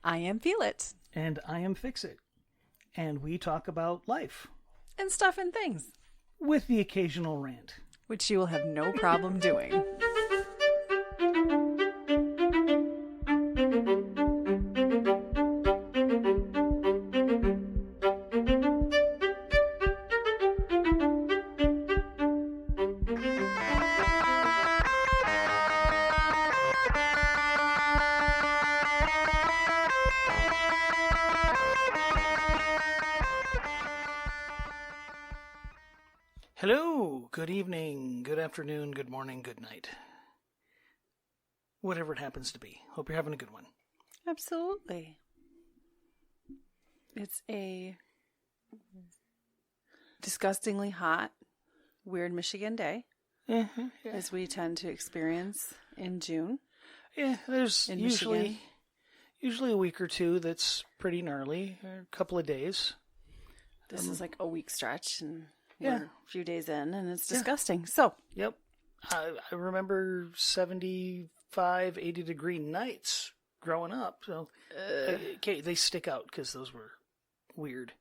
I am Feel It. And I am Fix It. And we talk about life. And stuff and things. With the occasional rant. Which you will have no problem doing. Hello, good evening, good afternoon, good morning, good night. Whatever it happens to be. Hope you're having a good one. Absolutely. It's a disgustingly hot, weird Michigan day, as we tend to experience in June. Yeah, there's in usually a week or two that's pretty gnarly, or a couple of days. This is like a week stretch, and Yeah. we're a few days in, and it's disgusting. So, Yep. I remember 75, 80-degree nights growing up. So okay, they stick out because those were weird.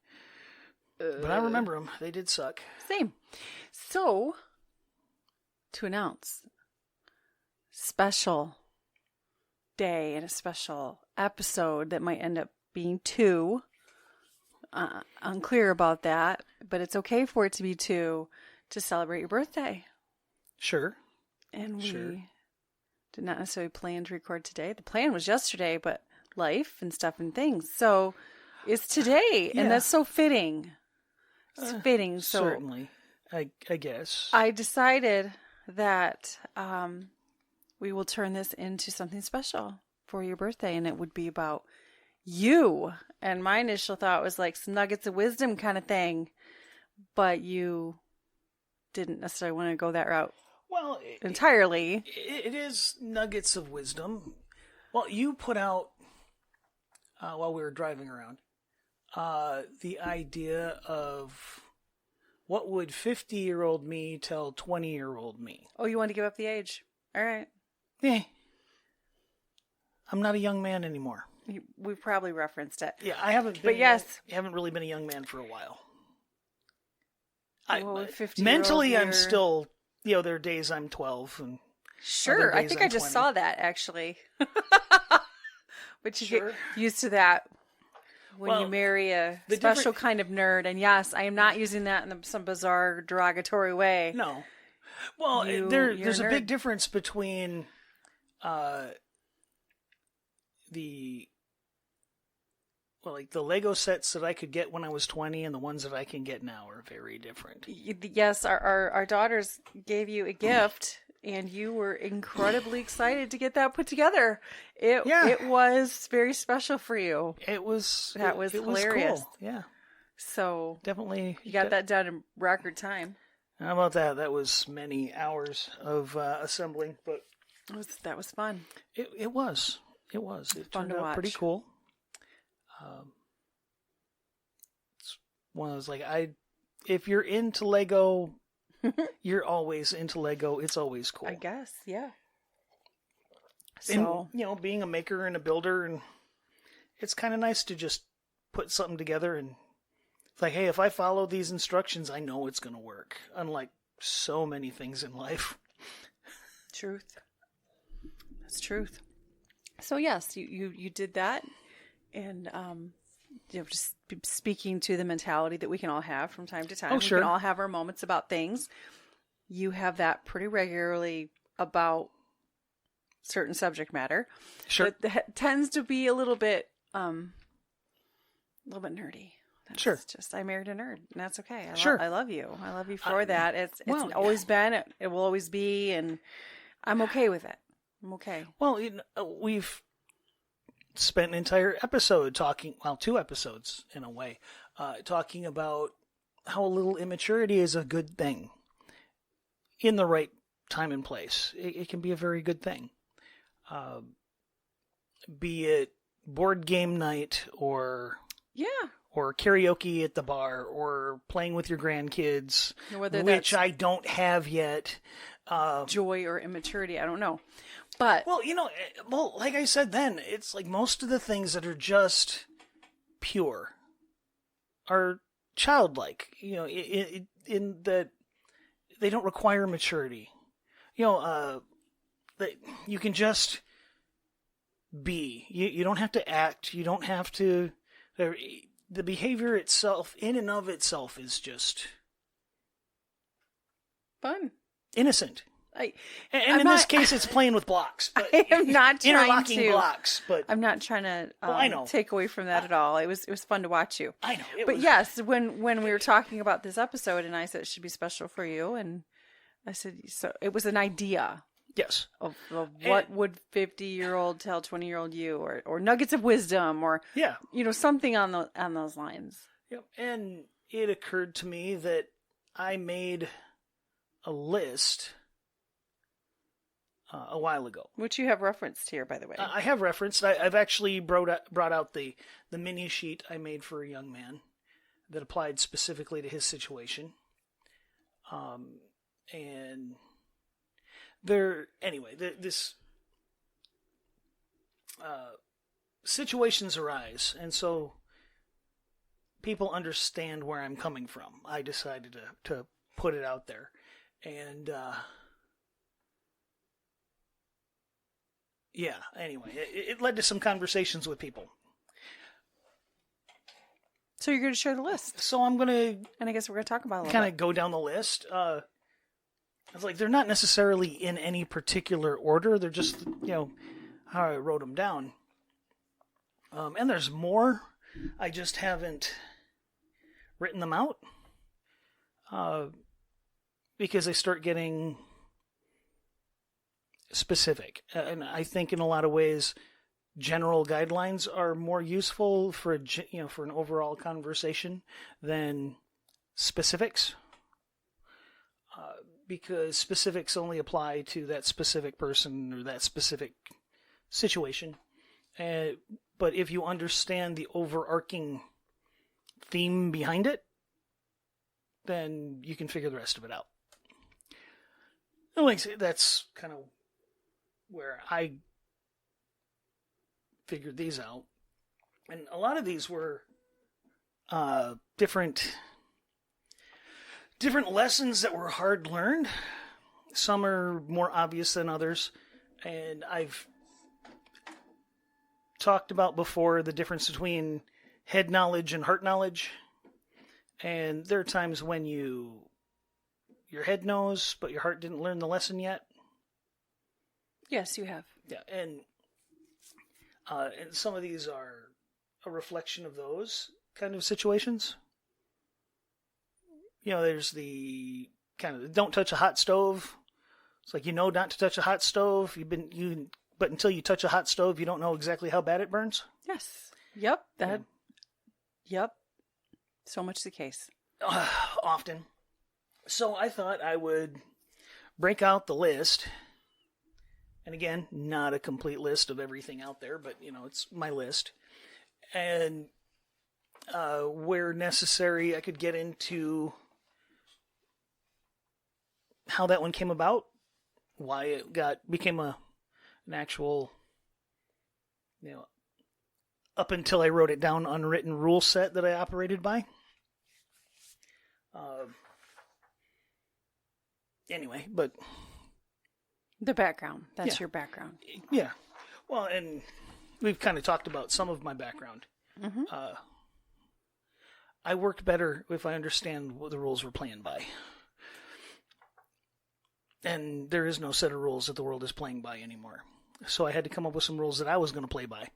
But I remember them. They did suck. same. So, to announce special day and a special episode that might end up being two. Unclear about that, but it's okay for it to be two to celebrate your birthday. Sure. And we did not necessarily plan to record today. The plan was yesterday, but life and stuff and things. So it's today, and that's so fitting. It's fitting. So certainly, I guess. I decided that we will turn this into something special for your birthday, and it would be about you. And my initial thought was like some nuggets of wisdom kind of thing, but you didn't necessarily want to go that route. Well, entirely. It is nuggets of wisdom. Well, you put out while we were driving around the idea of what would 50-year-old me tell 20-year-old me. Oh, you want to give up the age? All right. Yeah. I'm not a young man anymore. We've probably referenced it. Yeah, I haven't been. But yes. I haven't really been a young man for a while. Mentally, I'm still, there are days I'm 12. And sure, I think I just 20. saw that, actually. But you get used to that when you marry a special kind of nerd. And yes, I am not using that in some bizarre, derogatory way. No. Well, there's a big difference between the Lego sets that I could get when I was 20 and the ones that I can get now are very different. Yes, our daughters gave you a gift, and you were incredibly excited to get that put together. It was very special for you. It was hilarious. Was cool. Yeah. So definitely you got that done in record time. How about that? That was many hours of assembling, but that was fun. It was. It was. It fun turned to out watch. Pretty cool. It's one of those if you're into Lego, you're always into Lego. It's always cool. I guess, yeah. So and, being a maker and a builder, and it's kind of nice to just put something together and it's like, hey, if I follow these instructions, I know it's going to work. Unlike so many things in life. Truth. That's truth. So yes, you did that, and just speaking to the mentality that we can all have from time to time. Oh, sure. We can all have our moments about things. You have that pretty regularly about certain subject matter. Sure. That tends to be a little bit nerdy. Sure. Just I married a nerd, and that's okay. I love you. I love you for that. It's always been. It will always be, and I'm okay with it. I'm okay. Well, we've spent an entire episode talking, 2 episodes in a way, talking about how a little immaturity is a good thing. In the right time and place, it can be a very good thing. Be it board game night or karaoke at the bar or playing with your grandkids, which I don't have yet. Joy or immaturity, I don't know. But Well, like I said then, it's like most of the things that are just pure are childlike. In that they don't require maturity. That you can just be. You don't have to act. You don't have to. The behavior itself, in and of itself, is just fun, innocent. And in this case, it's playing with blocks. But I am not trying interlocking blocks. But I'm not trying to I know. take away from that at all. It was fun to watch you. I know. But yes, when we were talking about this episode, and I said it should be special for you, and I said so. It was an idea. Yes. Of what would 50-year-old tell 20-year-old you, or nuggets of wisdom, or something on those lines. Yep. And it occurred to me that I made a list a while ago, which you have referenced here, by the way. I have referenced. I've actually brought out the mini sheet I made for a young man that applied specifically to his situation. And this situations arise, and so people understand where I'm coming from. I decided to put it out there, and anyway, it led to some conversations with people. So you're going to share the list. So I'm going to... And I guess we're going to talk about it a little kind of go down the list. It's like they're not necessarily in any particular order. They're just, how I wrote them down. And there's more. I just haven't written them out. Because they start getting specific. And I think in a lot of ways, general guidelines are more useful for an overall conversation than specifics. Because specifics only apply to that specific person or that specific situation. But if you understand the overarching theme behind it, then you can figure the rest of it out. And like I say, that's kind of where I figured these out. And a lot of these were different lessons that were hard learned. Some are more obvious than others. And I've talked about before the difference between head knowledge and heart knowledge. And there are times when your head knows, but your heart didn't learn the lesson yet. Yes, you have. Yeah, and some of these are a reflection of those kind of situations. There's the kind of don't touch a hot stove. It's like not to touch a hot stove. But until you touch a hot stove, you don't know exactly how bad it burns. Yes. Yep. Yep. So much the case. Often. So I thought I would break out the list. And again, not a complete list of everything out there, but, it's my list. And where necessary, I could get into how that one came about, why it became an actual, up until I wrote it down, unwritten rule set that I operated by. Anyway, but... The background. That's your background. Yeah. Well, and we've kind of talked about some of my background. Mm-hmm. I worked better if I understand what the rules we're playing by. And there is no set of rules that the world is playing by anymore. So I had to come up with some rules that I was going to play by.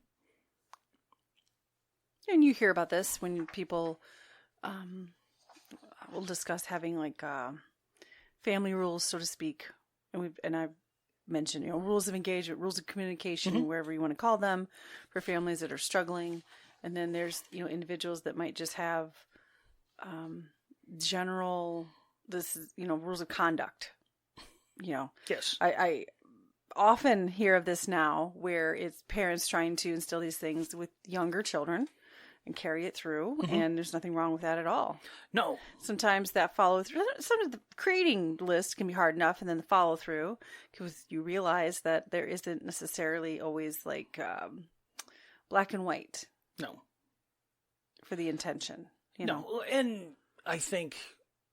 And you hear about this when people will discuss having family rules, so to speak. And I've mentioned, rules of engagement, rules of communication, mm-hmm. wherever you want to call them, for families that are struggling. And then there's, individuals that might just have general, rules of conduct. Yes. I often hear of this now where it's parents trying to instill these things with younger children, and carry it through, and there's nothing wrong with that at all. No. Sometimes that follow through, some of the creating list can be hard enough, and then the follow through, because you realize that there isn't necessarily always like black and white. No. For the intention, you know. No, and I think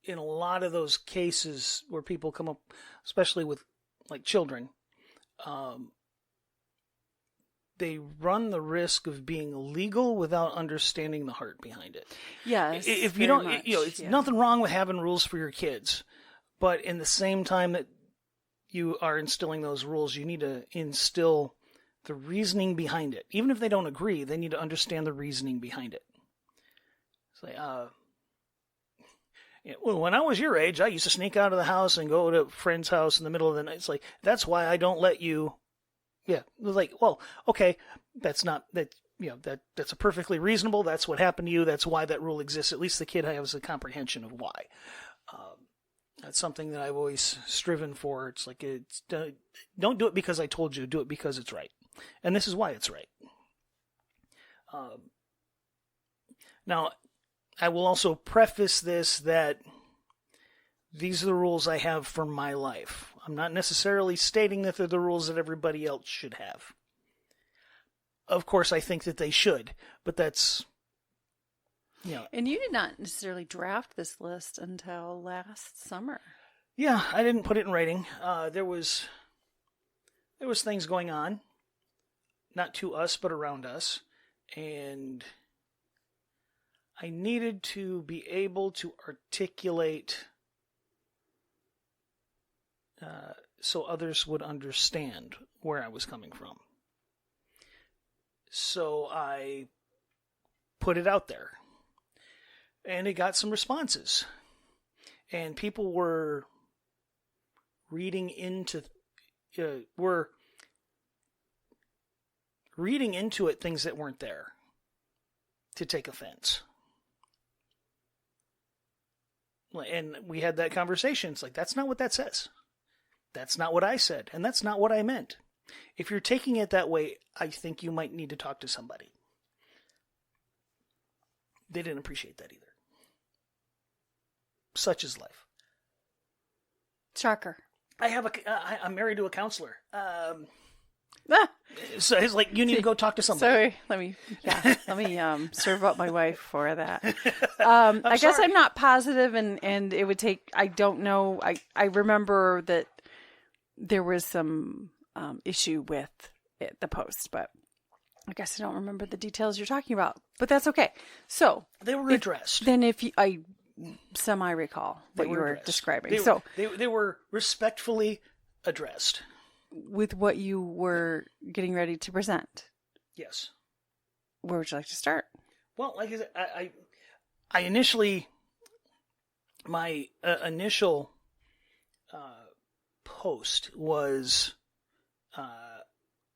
in a lot of those cases where people come up, especially with like children, they run the risk of being illegal without understanding the heart behind it. Yes. If you don't, it's nothing wrong with having rules for your kids, but in the same time that you are instilling those rules, you need to instill the reasoning behind it. Even if they don't agree, they need to understand the reasoning behind it. It's like, well, when I was your age, I used to sneak out of the house and go to a friend's house in the middle of the night. It's like, that's why I don't let you. Yeah. It was like, well, okay, that's a perfectly reasonable. That's what happened to you. That's why that rule exists. At least the kid has a comprehension of why. That's something that I've always striven for. It's like, don't do it because I told you. Do it because it's right. And this is why it's right. Now, I will also preface this that these are the rules I have for my life. I'm not necessarily stating that they're the rules that everybody else should have. Of course, I think that they should, but that's, And you did not necessarily draft this list until last summer. Yeah, I didn't put it in writing. There was things going on, not to us, but around us, and I needed to be able to articulate so others would understand where I was coming from. So I put it out there. And it got some responses. And people were reading into it things that weren't there to take offense. And we had that conversation. It's like, that's not what that says. That's not what I said. And that's not what I meant. If you're taking it that way, I think you might need to talk to somebody. They didn't appreciate that either. Such is life. Shocker. I'm married to a counselor. So it's like, you need to go talk to somebody. Sorry, let me serve up my wife for that. I guess I'm not positive, and it would take, I don't know. I remember that there was some issue with the post, but I guess I don't remember the details you're talking about, but that's okay. So they were addressed. I semi-recall what you were describing. They were respectfully addressed. With what you were getting ready to present. Yes. Where would you like to start? Well, like I said, I initially, my initial post was, I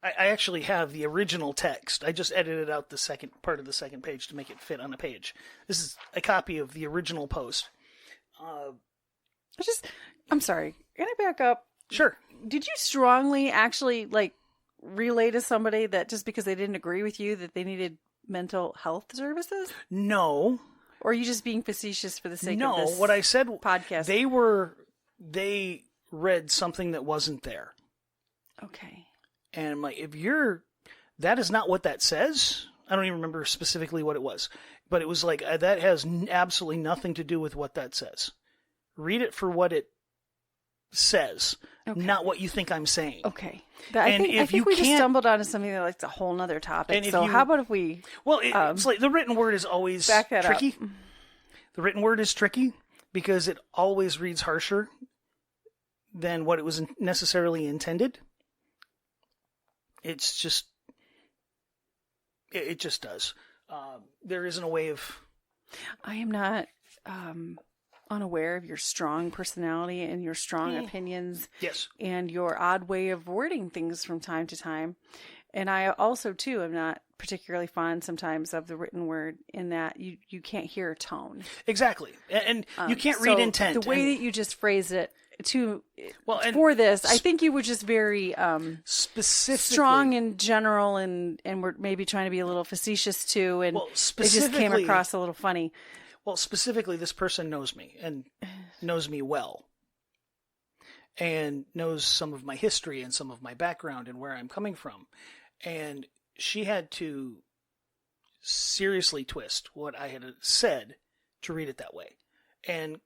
actually have the original text. I just edited out the second part of the second page to make it fit on a page. This is a copy of the original post. I'm sorry. Can I back up? Sure. Did you strongly actually relay to somebody that just because they didn't agree with you that they needed mental health services? No. Or are you just being facetious for the sake of this what I said, podcast? They read something that wasn't there. Okay. And I'm like, that is not what that says. I don't even remember specifically what it was. But it was like, that has absolutely nothing to do with what that says. Read it for what it says, not what you think I'm saying. Okay. I think we just stumbled onto something that's a whole nother topic. So how about if we... Well, it's like the written word is always tricky. The written word is tricky because it always reads harsher than what it was necessarily intended. It's just... It just does. There isn't a way of... I am not... unaware of your strong personality and your strong opinions. Yes. And your odd way of wording things from time to time. And I also, too, am not particularly fond sometimes of the written word in that you can't hear tone. Exactly. And you can't read intent. The way that you just phrased it Well, and for this. I think you were just very specifically strong in general, and we're maybe trying to be a little facetious too, and it just came across a little funny. Well, specifically, this person knows me and knows me well, and knows some of my history and some of my background and where I'm coming from, and she had to seriously twist what I had said to read it that way. And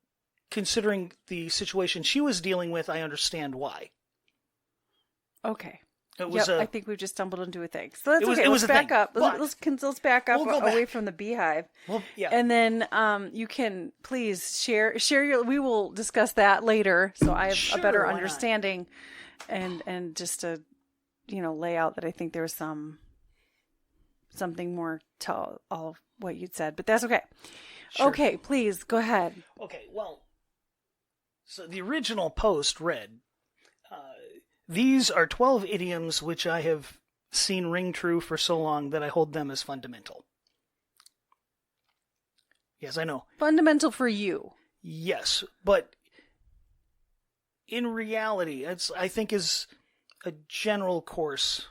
considering the situation she was dealing with, I understand why. Okay. It was I think we've just stumbled into a thing. So that's okay. Let's back up. Let's back up away from the beehive. Well, yeah. And then you can please share your. We will discuss that later, so I have a better understanding, and just to lay out that I think there was something more to all of what you'd said, but that's okay. Sure. Okay, please go ahead. Okay, well, so the original post read, these are 12 idioms which I have seen ring true for so long that I hold them as fundamental. Yes, I know. Fundamental for you. Yes, but in reality, I think is a general course,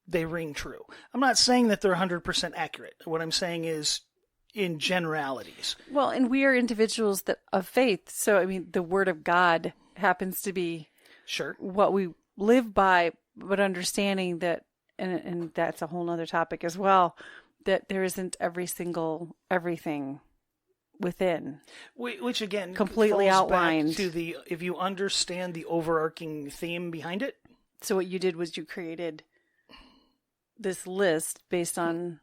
they ring true. I'm not saying that they're 100% accurate. What I'm saying is in generalities. Well, and we are individuals of faith. So, I mean, the Word of God happens to be what we live by, but understanding that, and that's a whole nother topic as well, that there isn't everything within. Which again, completely outlined. Back to if you understand the overarching theme behind it. So what you did was you created this list based on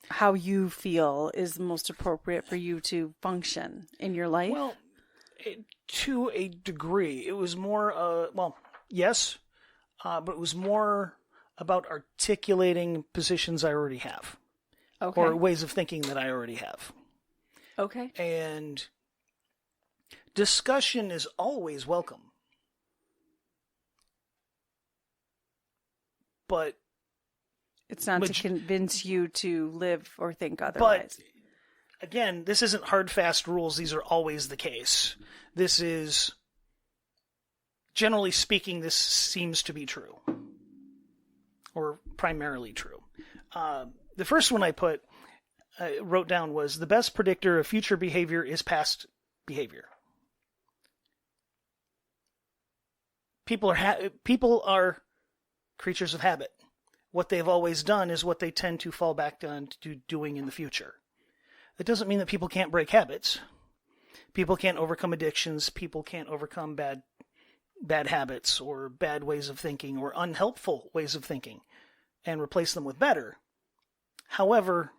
how you feel is most appropriate for you to function in your life? Well, to a degree. It was more, yes, but it was more about articulating positions I already have. Okay. Or ways of thinking that I already have. Okay. And discussion is always welcome. But it's not to convince you to live or think otherwise. But again, this isn't hard, fast rules. These are always the case. This is, generally speaking, this seems to be true. Or primarily true. The first one I wrote down was, the best predictor of future behavior is past behavior. People are creatures of habit. What they've always done is what they tend to fall back down to doing in the future. That doesn't mean that people can't break habits. People can't overcome addictions. People can't overcome bad habits or bad ways of thinking or unhelpful ways of thinking and replace them with better. However,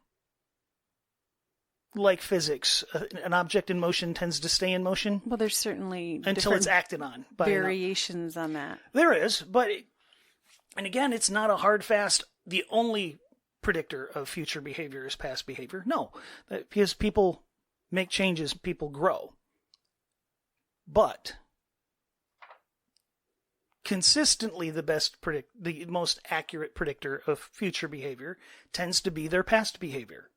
like physics, an object in motion tends to stay in motion. Well, there's certainly until it's acted on. Variations on that. There is, but and again, it's not a hard, fast, the only predictor of future behavior is past behavior. No, because people make changes, people grow. But consistently the most accurate predictor of future behavior tends to be their past behavior.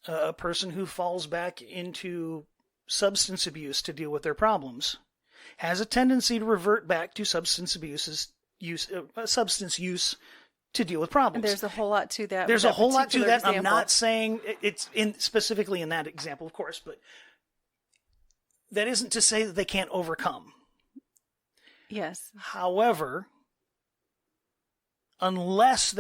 A person who falls back into substance abuse to deal with their problems has a tendency to revert back to substance use to deal with problems. And there's a whole lot to that. There's a whole lot to that. Example. I'm not saying it's specifically in that example, of course, but that isn't to say that they can't overcome. Yes. However, unless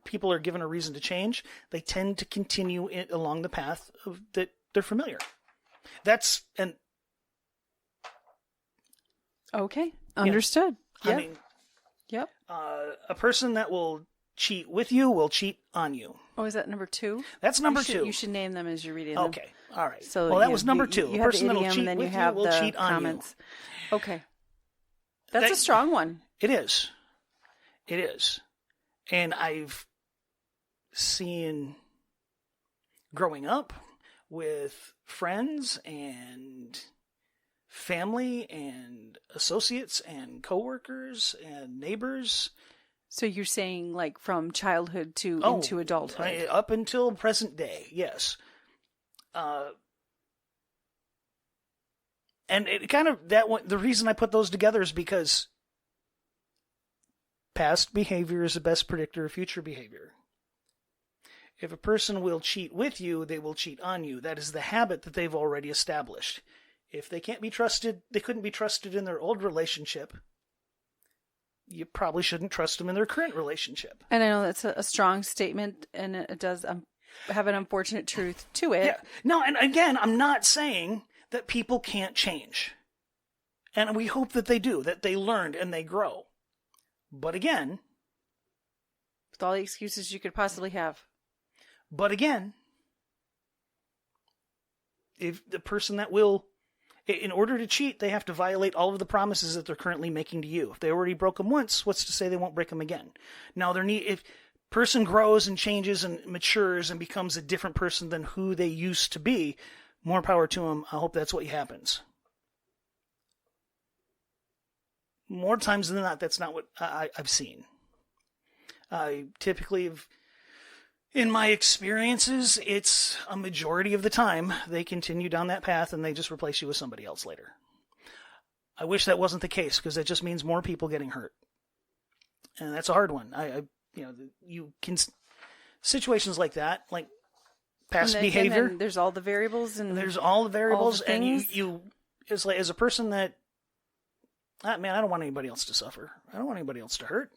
people are given a reason to change, they tend to continue along the path that they're familiar. Okay, understood. Yeah. Yep. I mean, yep. A person that will cheat with you will cheat on you. Oh, is that number 2? That's number 2. You should name them as you're reading them. Okay, all right. So that was number 2. You a person that will cheat with you will cheat on comments. You. Okay. That's a strong one. It is. It is. And I've seen growing up with friends and family and associates and coworkers and neighbors. So you're saying like from childhood into adulthood? Up until present day, yes. And it kind of, that one, the reason I put those together is because past behavior is the best predictor of future behavior. If a person will cheat with you, they will cheat on you. That is the habit that they've already established. If they can't be trusted, they couldn't be trusted in their old relationship, you probably shouldn't trust them in their current relationship. And I know that's a strong statement, and it does have an unfortunate truth to it. Yeah. No, and again, I'm not saying that people can't change. And we hope that they do, that they learn and they grow. But again... with all the excuses you could possibly have. But again, if the person that will... in order to cheat, they have to violate all of the promises that they're currently making to you. If they already broke them once, what's to say they won't break them again? Now, if person grows and changes and matures and becomes a different person than who they used to be, more power to them. I hope that's what happens. More times than not, that's not what I've seen. Typically, in my experiences, it's a majority of the time they continue down that path and they just replace you with somebody else later. I wish that wasn't the case, because that just means more people getting hurt. And that's a hard one. You can, situations like that, like past behavior. And there's all the variables, and there's all the variables, all the and you it's like, as a person that, man, I don't want anybody else to suffer. I don't want anybody else to hurt.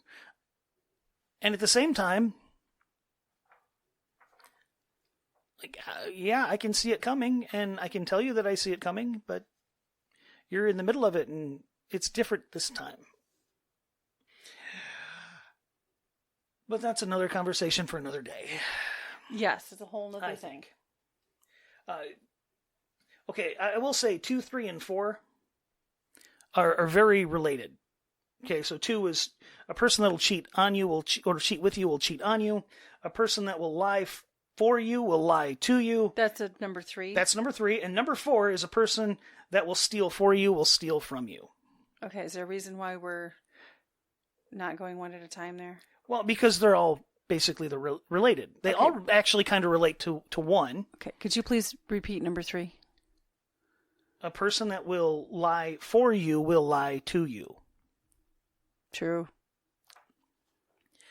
And at the same time, like, yeah, I can see it coming, and I can tell you that I see it coming, but you're in the middle of it, and it's different this time. But that's another conversation for another day. Yes, it's a whole other thing. Okay, I will say 2, 3, and 4 are very related. Okay, so 2 is a person that will cheat on you or cheat with you will cheat on you. A person that will lie for you will lie to you. That's number 3. That's number 3. And number 4 is a person that will steal for you will steal from you. Okay, is there a reason why we're not going one at a time there? Well, because they're all basically related. They all actually kind of relate to 1. Okay, could you please repeat number 3? A person that will lie for you will lie to you. True.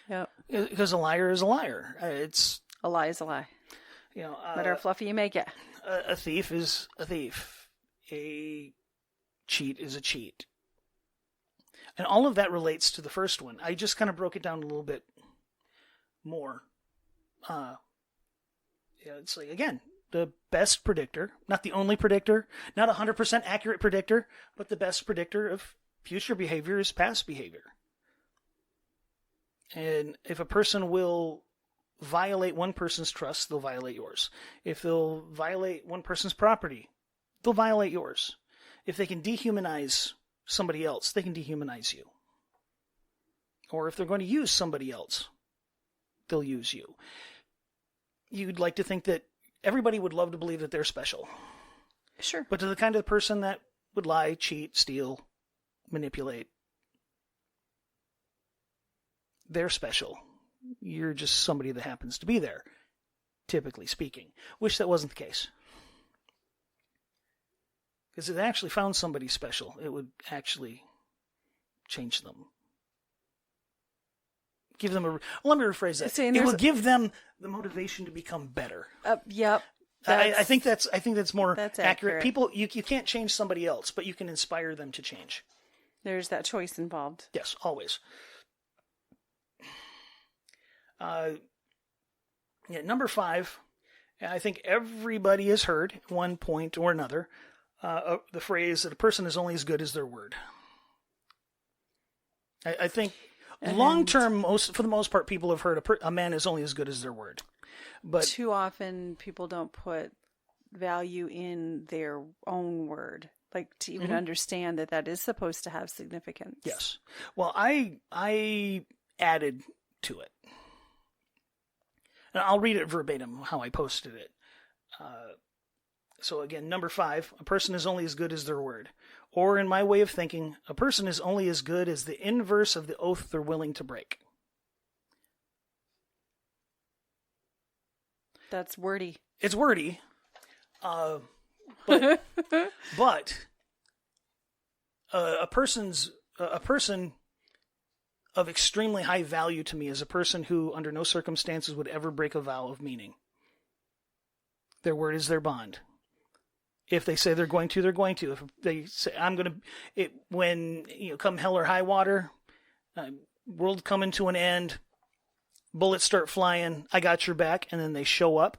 Yep. Because a liar is a liar. It's a lie is a lie. No matter how fluffy you make it. A thief is a thief. A cheat is a cheat. And all of that relates to the first one. I just kind of broke it down a little bit more. It's like, again, the best predictor, not the only predictor, not 100% accurate predictor, but the best predictor of future behavior is past behavior. And if a person will violate one person's trust, they'll violate yours. If they'll violate one person's property, they'll violate yours. If they can dehumanize somebody else, they can dehumanize you. Or if they're going to use somebody else, they'll use you. You'd like to think that everybody would love to believe that they're special. Sure. But to the kind of person that would lie, cheat, steal, manipulate, they're special. You're just somebody that happens to be there, typically speaking. Wish that wasn't the case. Because if they actually found somebody special, it would actually change them. Give them let me rephrase that. It will give them the motivation to become better. Yep. I think that's more that's accurate. People, you can't change somebody else, but you can inspire them to change. There's that choice involved. Yes, always. Number 5, I think everybody has heard at one point or another the phrase that a person is only as good as their word. I think long term, for the most part, people have heard a man is only as good as their word. But too often, people don't put value in their own word, like to even understand that is supposed to have significance. Yes. Well, I added to it. And I'll read it verbatim, how I posted it. So again, number 5, a person is only as good as their word. Or in my way of thinking, a person is only as good as the inverse of the oath they're willing to break. That's wordy. It's wordy. But a person of extremely high value to me is a person who, under no circumstances, would ever break a vow of meaning. Their word is their bond. If they say they're going to, they're going to. If they say, I'm going to, when, come hell or high water, world coming to an end, bullets start flying, I got your back, and then they show up.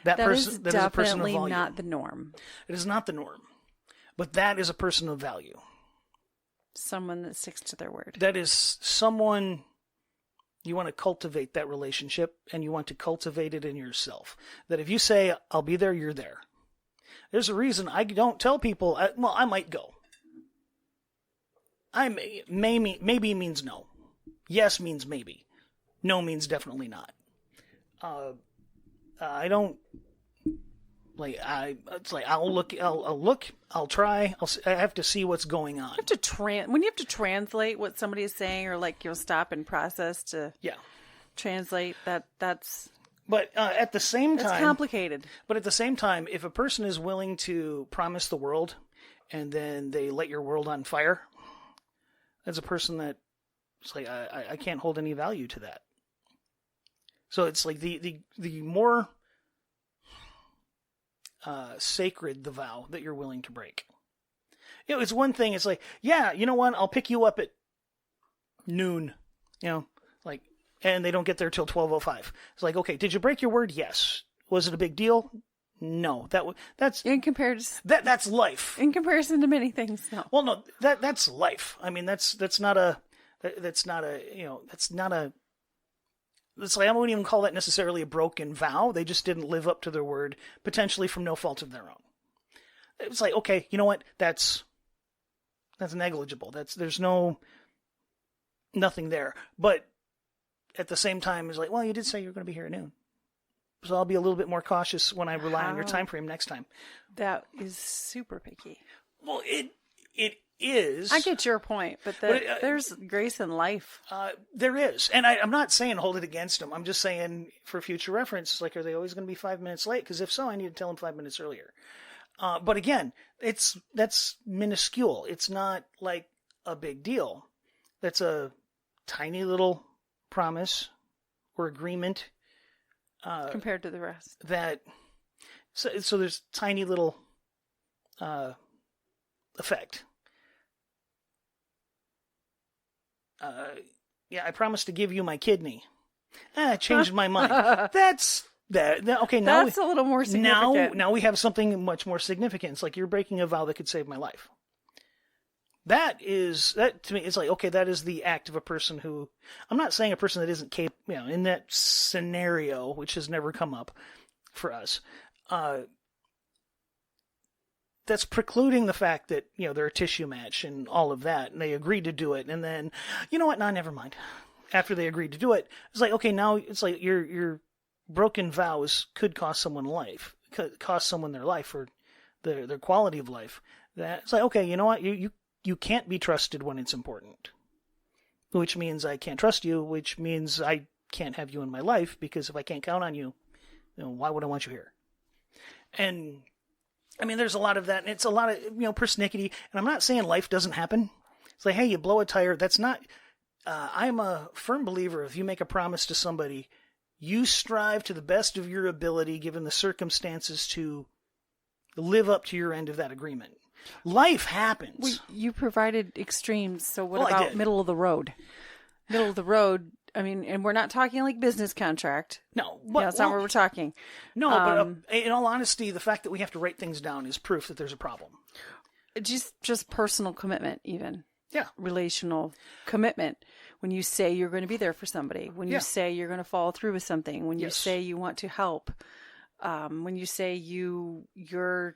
That person, is that is a person of definitely value. not the norm. It is not the norm. But that is a person of value. Someone that sticks to their word. That is someone you want to cultivate that relationship, and you want to cultivate it in yourself. That if you say, I'll be there, you're there. There's a reason I don't tell people, I might go. Maybe means no. Yes means maybe. No means definitely not. I don't, it's like, I'll look, I'll try, I have to see what's going on. You have to when you have to translate what somebody is saying, or stop and process to translate that's. But at the same time, it's complicated. But at the same time, if a person is willing to promise the world, and then they light your world on fire, that's a person that it's like I can't hold any value to that. So it's like the more sacred the vow that you're willing to break. It's one thing. It's like, yeah, you know what? I'll pick you up at noon. And they don't get there till 12:05. It's like, okay, did you break your word? Yes. Was it a big deal? No. That's in comparison. That's life. In comparison to many things, no. Well, no, that's life. I mean, it's like I wouldn't even call that necessarily a broken vow. They just didn't live up to their word, potentially from no fault of their own. It's like, okay, you know what? That's negligible. There's nothing there. But at the same time, it's like, well, you did say you were going to be here at noon. So I'll be a little bit more cautious when I rely on your time frame next time. That is super picky. Well, it is. I get your point, but there's grace in life. There is. And I'm not saying hold it against them. I'm just saying for future reference, are they always going to be 5 minutes late? Because if so, I need to tell them 5 minutes earlier. But again, that's minuscule. It's not like a big deal. That's a tiny little promise or agreement compared to the rest. So there's tiny little effect. I promised to give you my kidney. I changed my mind. That's that. Okay, now that's a little more significant. Now we have something much more significant. It's like you're breaking a vow that could save my life. That to me, it's like, okay, that is the act of a person who, I'm not saying a person that isn't capable, in that scenario, which has never come up for us, that's precluding the fact that, they're a tissue match and all of that, and they agreed to do it, and then, you know what, never mind. After they agreed to do it, it's like, okay, now it's like your broken vows could cost someone life, could cost someone their life or their quality of life. It's like, okay, you know what, you can't be trusted when it's important. Which means I can't trust you, which means I can't have you in my life, because if I can't count on you, why would I want you here? And, I mean, there's a lot of that, and it's a lot of, persnickety, and I'm not saying life doesn't happen. It's like, hey, you blow a tire, that's not, I'm a firm believer, if you make a promise to somebody, you strive to the best of your ability, given the circumstances, to live up to your end of that agreement. Life happens. You provided extremes, so what about middle of the road? Middle of the road, I mean, and we're not talking like business contract. No. That's not what we're talking. No, but in all honesty, the fact that we have to write things down is proof that there's a problem. Just personal commitment, even. Yeah. Relational commitment. When you say you're going to be there for somebody, when you say you're going to follow through with something, when you say you want to help, when you say you're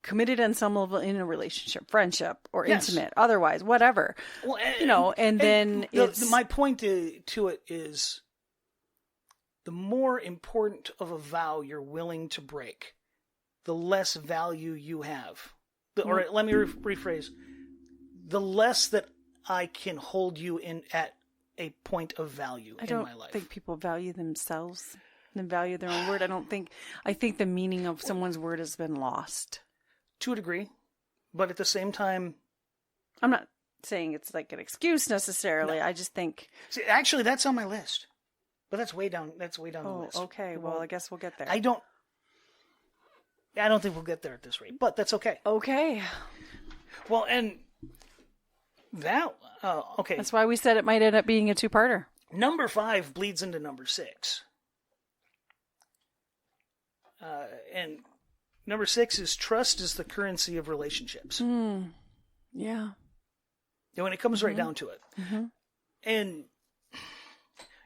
committed on some level in a relationship, friendship, or intimate, otherwise, whatever. Well, and then my point to it is, the more important of a vow you're willing to break, the less value you have. Or let me rephrase, the less that I can hold you in at a point of value in my life. I don't think people value themselves and value their own word. I think the meaning of someone's word has been lost. To a degree, But at the same time, I'm not saying it's like an excuse necessarily. No. I just think. See, actually, that's on my list. But that's way down. That's way down the Oh, list. okay. Well, I guess we'll get there. I don't think we'll get there at this rate, but that's okay. Okay. Well, and that okay. That's why we said it might end up being a two-parter. Number 5 bleeds into number 6. And number 6 is trust is the currency of relationships. Yeah. And when it comes right down to it. Mm-hmm. And,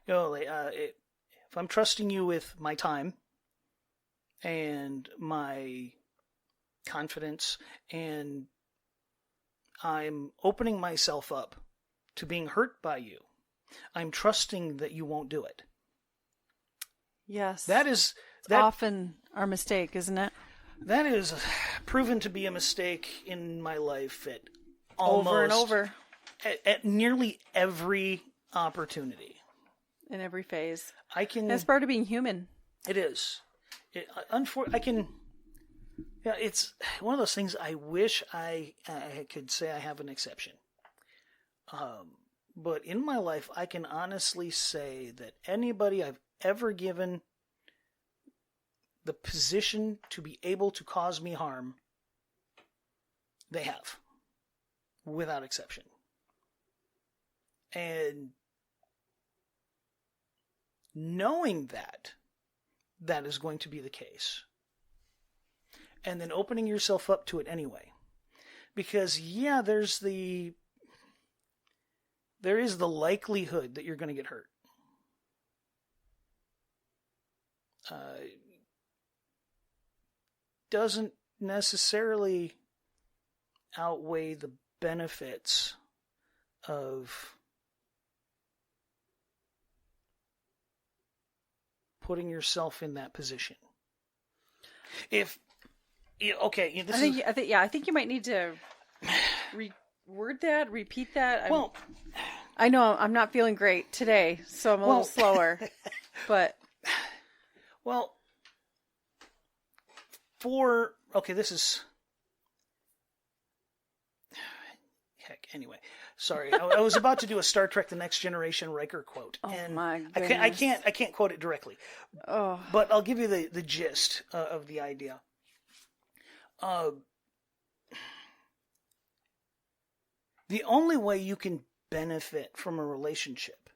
if I'm trusting you with my time and my confidence, and I'm opening myself up to being hurt by you, I'm trusting that you won't do it. Yes. That often our mistake, isn't it? That is proven to be a mistake in my life at almost over and over. At nearly every opportunity. In every phase. That's part of being human. It is. It's one of those things I wish I could say I have an exception. But in my life, I can honestly say that anybody I've ever given the position to be able to cause me harm, they have. Without exception. And knowing that is going to be the case. And then opening yourself up to it anyway. Because, there is the likelihood that you're going to get hurt. Doesn't necessarily outweigh the benefits of putting yourself in that position. I think you might need to repeat that. Well, I know I'm not feeling great today, so I'm a little slower. But this is heck. Anyway, sorry, I was about to do a Star Trek: The Next Generation Riker quote, and my goodness. I can't quote it directly. Oh, but I'll give you the gist of the idea. The only way you can benefit from a relationship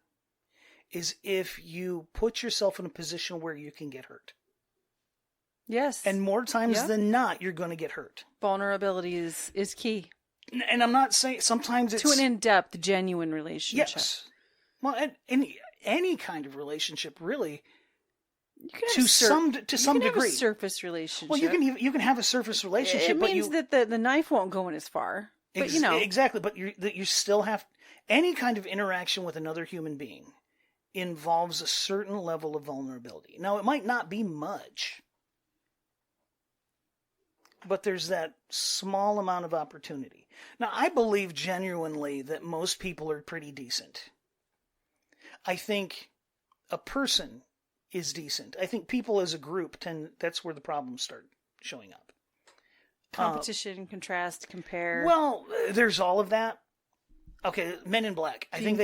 is if you put yourself in a position where you can get hurt. Yes. And more times than not, you're going to get hurt. Vulnerability is key. And I'm not saying sometimes it's... To an in-depth, genuine relationship. Yes. Well, any kind of relationship, really, to some degree. You can have a surface relationship. Well, you can have a surface relationship, it means that the knife won't go in as far. But exactly. But you still have any kind of interaction with another human being involves a certain level of vulnerability. Now, it might not be much, but there's that small amount of opportunity. Now, I believe genuinely that most people are pretty decent. I think a person is decent. I think people as a group that's where the problems start showing up. Competition, contrast, compare. Well, there's all of that. Okay, Men in Black. I think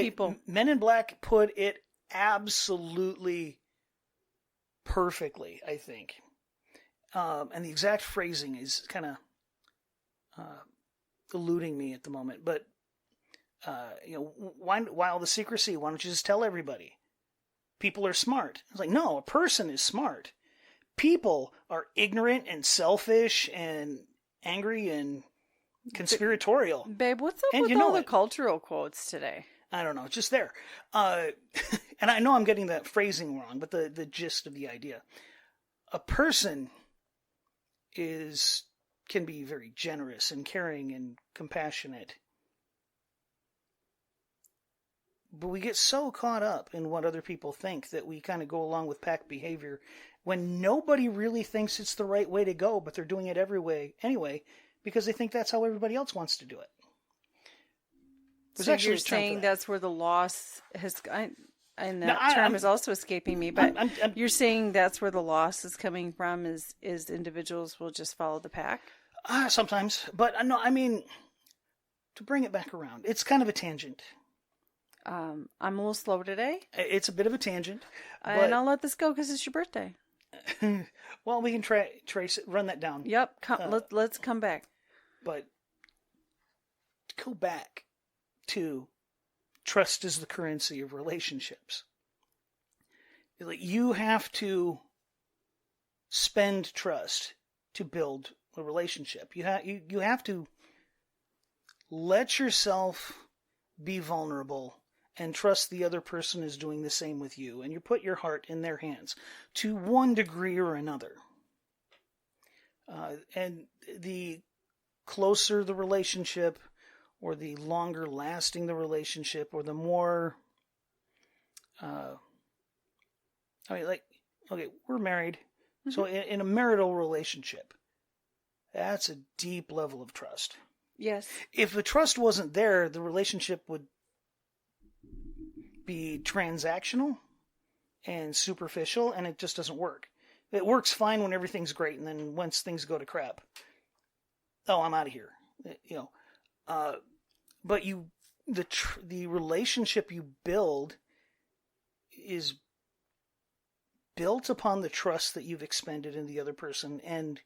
Men in Black put it absolutely perfectly, I think. And the exact phrasing is kind of eluding me at the moment. But, why all the secrecy? Why don't you just tell everybody? People are smart. It's like, no, a person is smart. People are ignorant and selfish and angry and conspiratorial. Babe, what's up with all the cultural quotes today? I don't know. It's just there. And I know I'm getting that phrasing wrong, but the gist of the idea. A person can be very generous and caring and compassionate. But we get so caught up in what other people think that we kind of go along with pack behavior when nobody really thinks it's the right way to go, but they're doing it anyway because they think that's how everybody else wants to do it. So you're saying that's where the loss has... And that term is also escaping me, but you're saying that's where the loss is coming from is individuals will just follow the pack? Sometimes, but no, I mean, to bring it back around, it's kind of a tangent. I'm a little slow today. It's a bit of a tangent, And I'll let this go because it's your birthday. well, we can trace it, run that down. Yep. Let's come back. But to go back to trust is the currency of relationships. Like, you have to spend trust to build a relationship. You have to let yourself be vulnerable and trust the other person is doing the same with you, and you put your heart in their hands to one degree or another. And the closer the relationship, or the longer lasting the relationship, or the more, okay, we're married. Mm-hmm. So in a marital relationship, that's a deep level of trust. Yes. If the trust wasn't there, the relationship would be transactional and superficial, and it just doesn't work. It works fine when everything's great, and then once things go to crap, oh, I'm out of here. But the relationship you build is built upon the trust that you've expended in the other person and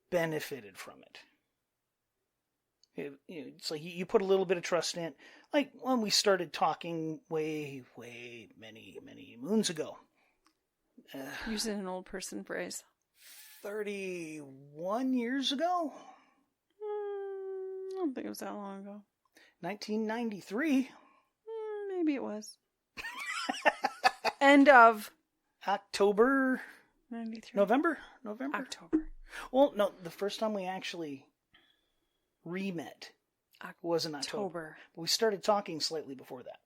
benefited from it. It's like you put a little bit of trust in it. Like when we started talking way many moons ago. Using an old person phrase. 31 years ago? I don't think it was that long ago. 1993. Maybe it was. End of October. 93. November? October. Well, no, the first time we actually re-met was in October. We started talking slightly before that.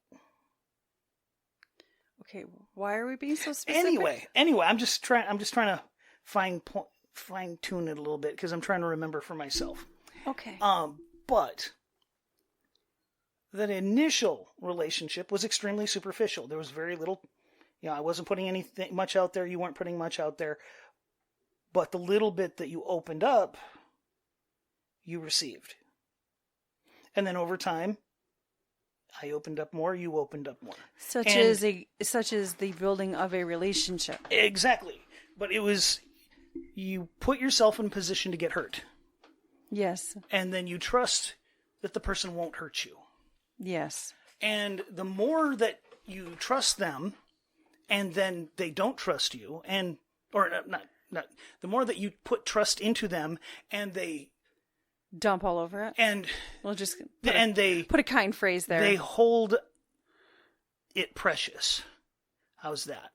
Okay, why are we being so specific? Anyway, I'm just trying to fine tune it a little bit because I'm trying to remember for myself. Okay. But that initial relationship was extremely superficial. There was very little, I wasn't putting anything much out there. You weren't putting much out there. But the little bit that you opened up, you received. And then over time, I opened up more, you opened up more. Such as the building of a relationship. Exactly. But it was, you put yourself in position to get hurt. Yes. And then you trust that the person won't hurt you. Yes. And the more that you trust them, and then they don't trust you, the more that you put trust into them, and they dump all over it, and we'll just put a kind phrase there. They hold it precious. How's that?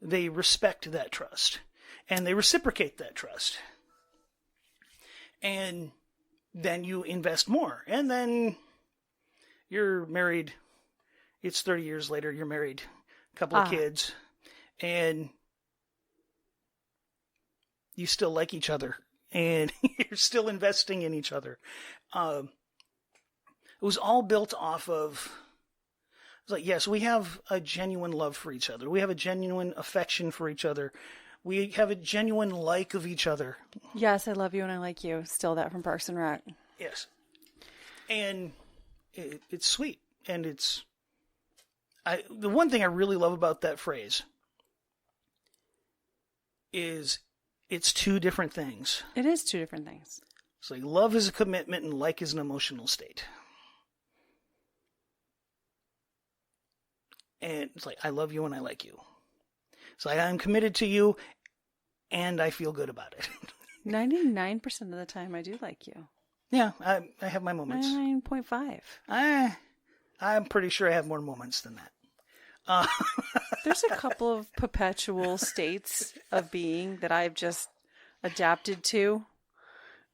They respect that trust, and they reciprocate that trust, and then you invest more, and then you're married. It's 30 years later. You're married, a couple of kids, and you still like each other, and you're still investing in each other. It was all built off of, it's like, yes, we have a genuine love for each other. We have a genuine affection for each other. We have a genuine like of each other. Yes, I love you and I like you. Still that from Parks and Rec. Yes. And it's sweet. And the one thing I really love about that phrase is it's two different things. It is two different things. So love is a commitment and like is an emotional state. And it's like, I love you and I like you. It's like, I'm committed to you and I feel good about it. 99% of the time I do like you. Yeah, I have my moments. 99.5. I'm pretty sure I have more moments than that. There's a couple of perpetual states of being that I've just adapted to.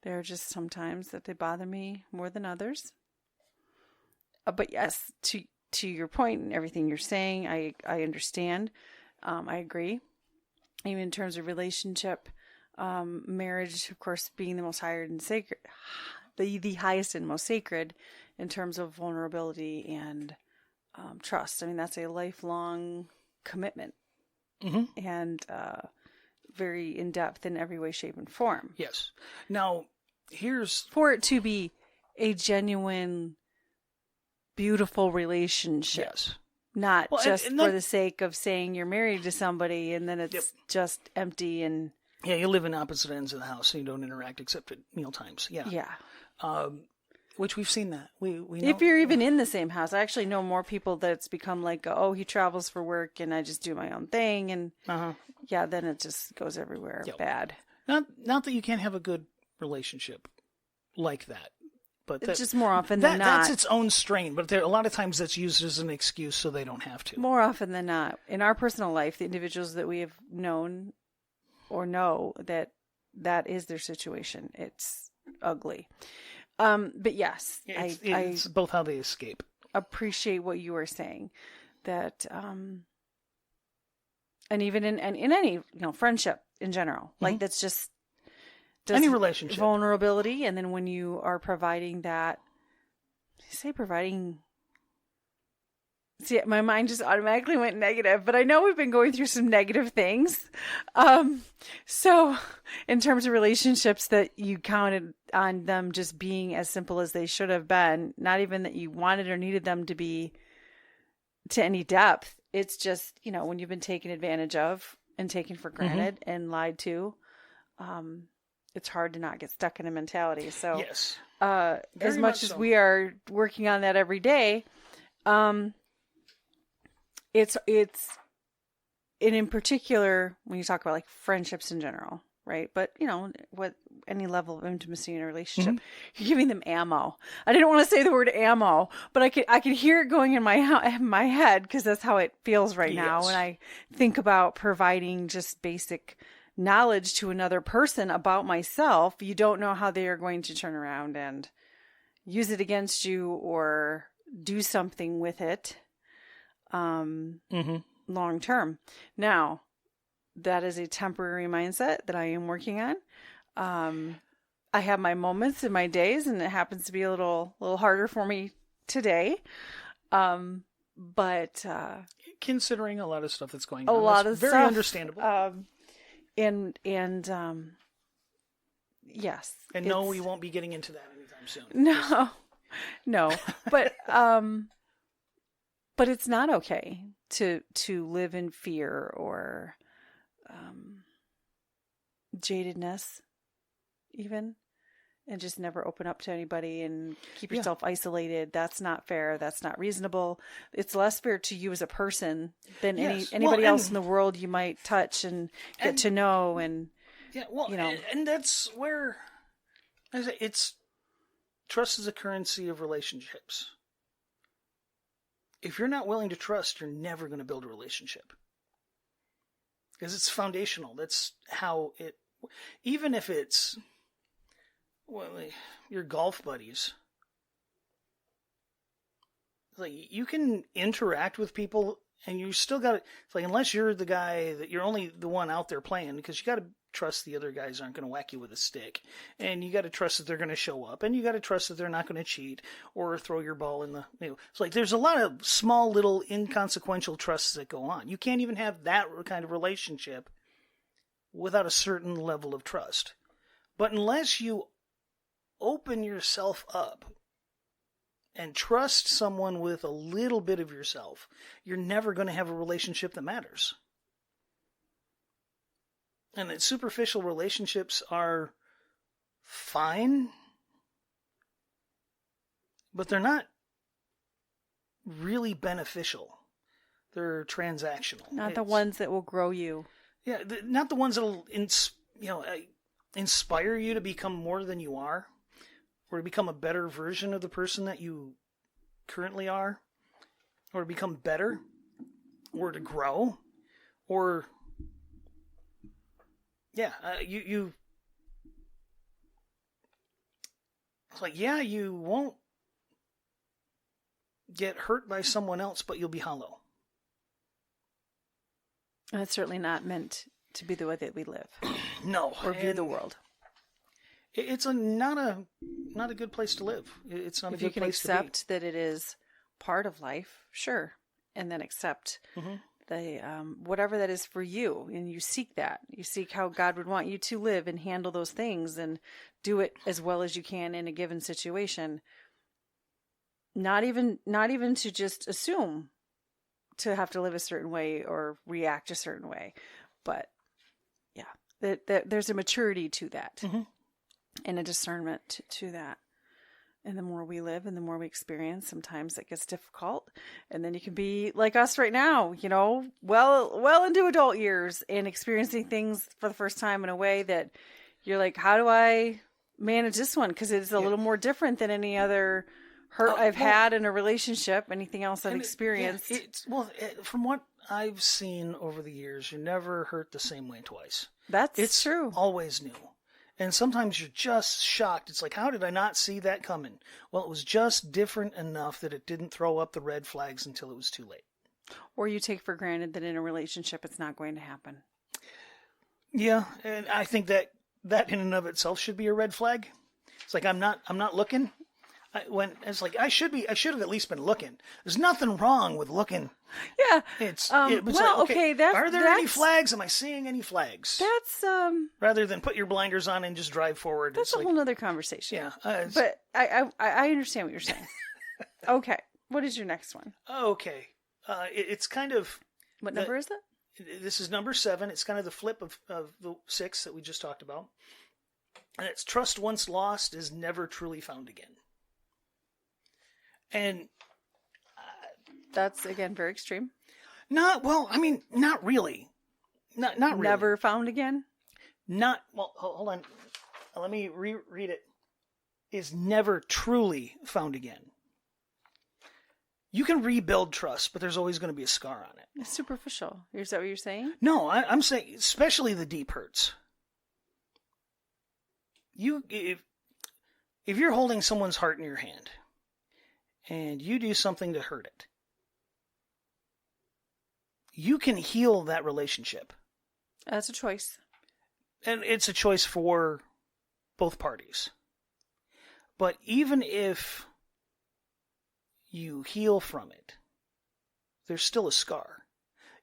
There are just sometimes that they bother me more than others. But yes, to your point and everything you're saying, I understand. I agree. Even in terms of relationship, marriage, of course, being the most higher and sacred, the highest and most sacred in terms of vulnerability and trust. I mean, that's a lifelong commitment. Mm-hmm. And very in depth in every way, shape, and form. Yes. Now, here's for it to be a genuine, beautiful relationship. yes. Not Well, just and for that- the sake of saying you're married to somebody and then it's just empty and Yeah, you live in opposite ends of the house and you don't interact except at meal times. Yeah. yeah. Which we've seen that. We know, If you're even in the same house, I actually know more people that's become like, oh, he travels for work and I just do my own thing. And yeah, then it just goes everywhere bad. Not that you can't have a good relationship like that. But it's just more often than not. That's its own strain, but a lot of times that's used as an excuse so they don't have to. More often than not. In our personal life, the individuals that we have known or know that is their situation. It's ugly. But yes, it's both how they escape. Appreciate what you were saying. That and even in any friendship in general, like that's just any relationship, vulnerability, and then when you are providing that, see, my mind just automatically went negative, but I know we've been going through some negative things. So in terms of relationships that you counted on them just being as simple as they should have been, not even that you wanted or needed them to be to any depth. It's just, when you've been taken advantage of and taken for granted and lied to, it's hard to not get stuck in a mentality. So yes, as much as we are working on that every day, it's and in particular when you talk about like friendships in general, right? But what any level of intimacy in a relationship, you're giving them ammo. I didn't want to say the word ammo, but I could hear it going in my head because that's how it feels right now when I think about providing just basic knowledge to another person about myself. You don't know how they are going to turn around and use it against you or do something with it long term. Now, that is a temporary mindset that I am working on. I have my moments in my days, and it happens to be a little harder for me today. But considering a lot of stuff that's going on, a lot of very stuff, understandable. And yes. And no, we won't be getting into that anytime soon. No, but it's not okay to live in fear or jadedness, even, and just never open up to anybody and keep yourself isolated. That's not fair. That's not reasonable. It's less fair to you as a person than anybody else in the world you might touch and get to know. And and that's where I say it's trust is a currency of relationships. If you're not willing to trust, you're never going to build a relationship. Because it's foundational. That's how it... Even if it's... your golf buddies. Like, you can interact with people, and you still got to... It's like, unless you're the guy that... You're only the one out there playing, because you got to trust the other guys aren't going to whack you with a stick. And you got to trust that they're going to show up. And you got to trust that they're not going to cheat or throw your ball in the... It's like there's a lot of small little inconsequential trusts that go on. You can't even have that kind of relationship without a certain level of trust. But unless you open yourself up and trust someone with a little bit of yourself, you're never going to have a relationship that matters. And that superficial relationships are fine, but they're not really beneficial. They're transactional. Not the ones that will grow you. Yeah, not the ones that will inspire you to become more than you are, or to become a better version of the person that you currently are, or to become better, or to grow, or... Yeah, you. It's like, you won't get hurt by someone else, but you'll be hollow. And it's certainly not meant to be the way that we live. No, or view the world. It's not a good place to live. It's not a good place to be. If you can accept that it is part of life, sure, and then accept whatever that is for you, and you seek that. You seek how God would want you to live and handle those things and do it as well as you can in a given situation. Not even to just assume to have to live a certain way or react a certain way, but yeah, there's a maturity to that, and a discernment to that. And the more we live and the more we experience, sometimes it gets difficult. And then you can be like us right now, well into adult years and experiencing things for the first time in a way that you're like, how do I manage this one? Because it's a little more different than any other hurt I've had in a relationship, anything else I've experienced. From what I've seen over the years, you're never hurt the same way twice. It's true. Always new. And sometimes you're just shocked. It's like, how did I not see that coming? Well, it was just different enough that it didn't throw up the red flags until it was too late. Or you take for granted that in a relationship it's not going to happen. Yeah, and I think that in and of itself should be a red flag. It's like, I'm not looking. I should have at least been looking. There's nothing wrong with looking. Yeah. Are there any flags? Am I seeing any flags? That's rather than put your blinders on and just drive forward. That's a whole nother conversation. Yeah. But I understand what you're saying. Okay. What is your next one? Okay. It's kind of... What number is it? This is number 7. It's kind of the flip of the 6 that we just talked about. And it's trust once lost is never truly found again. And that's, again, very extreme. Not really. Not really. Never found again? Hold on. Let me reread it. Is never truly found again. You can rebuild trust, but there's always going to be a scar on it. It's superficial. Is that what you're saying? No, I'm saying especially the deep hurts. If you're holding someone's heart in your hand, and you do something to hurt it, you can heal that relationship. That's a choice. And it's a choice for both parties. But even if you heal from it, there's still a scar.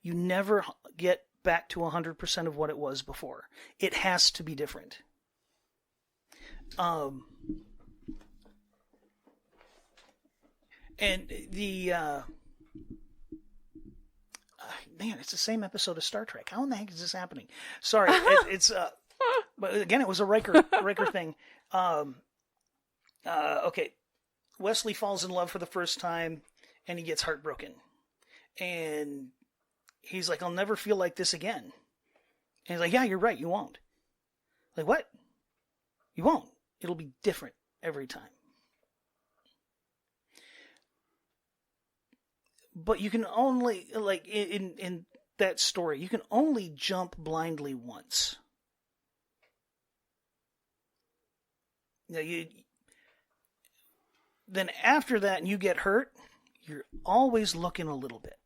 You never get back to 100% of what it was before. It has to be different. And the man, it's the same episode of Star Trek. How in the heck is this happening? Sorry, but again, it was a Riker thing. Okay, Wesley falls in love for the first time, and he gets heartbroken, and he's like, "I'll never feel like this again." And he's like, "Yeah, you're right. You won't." Like, what? You won't. It'll be different every time. But you can only, like in that story, you can only jump blindly once. Then after that, and you get hurt, you're always looking a little bit.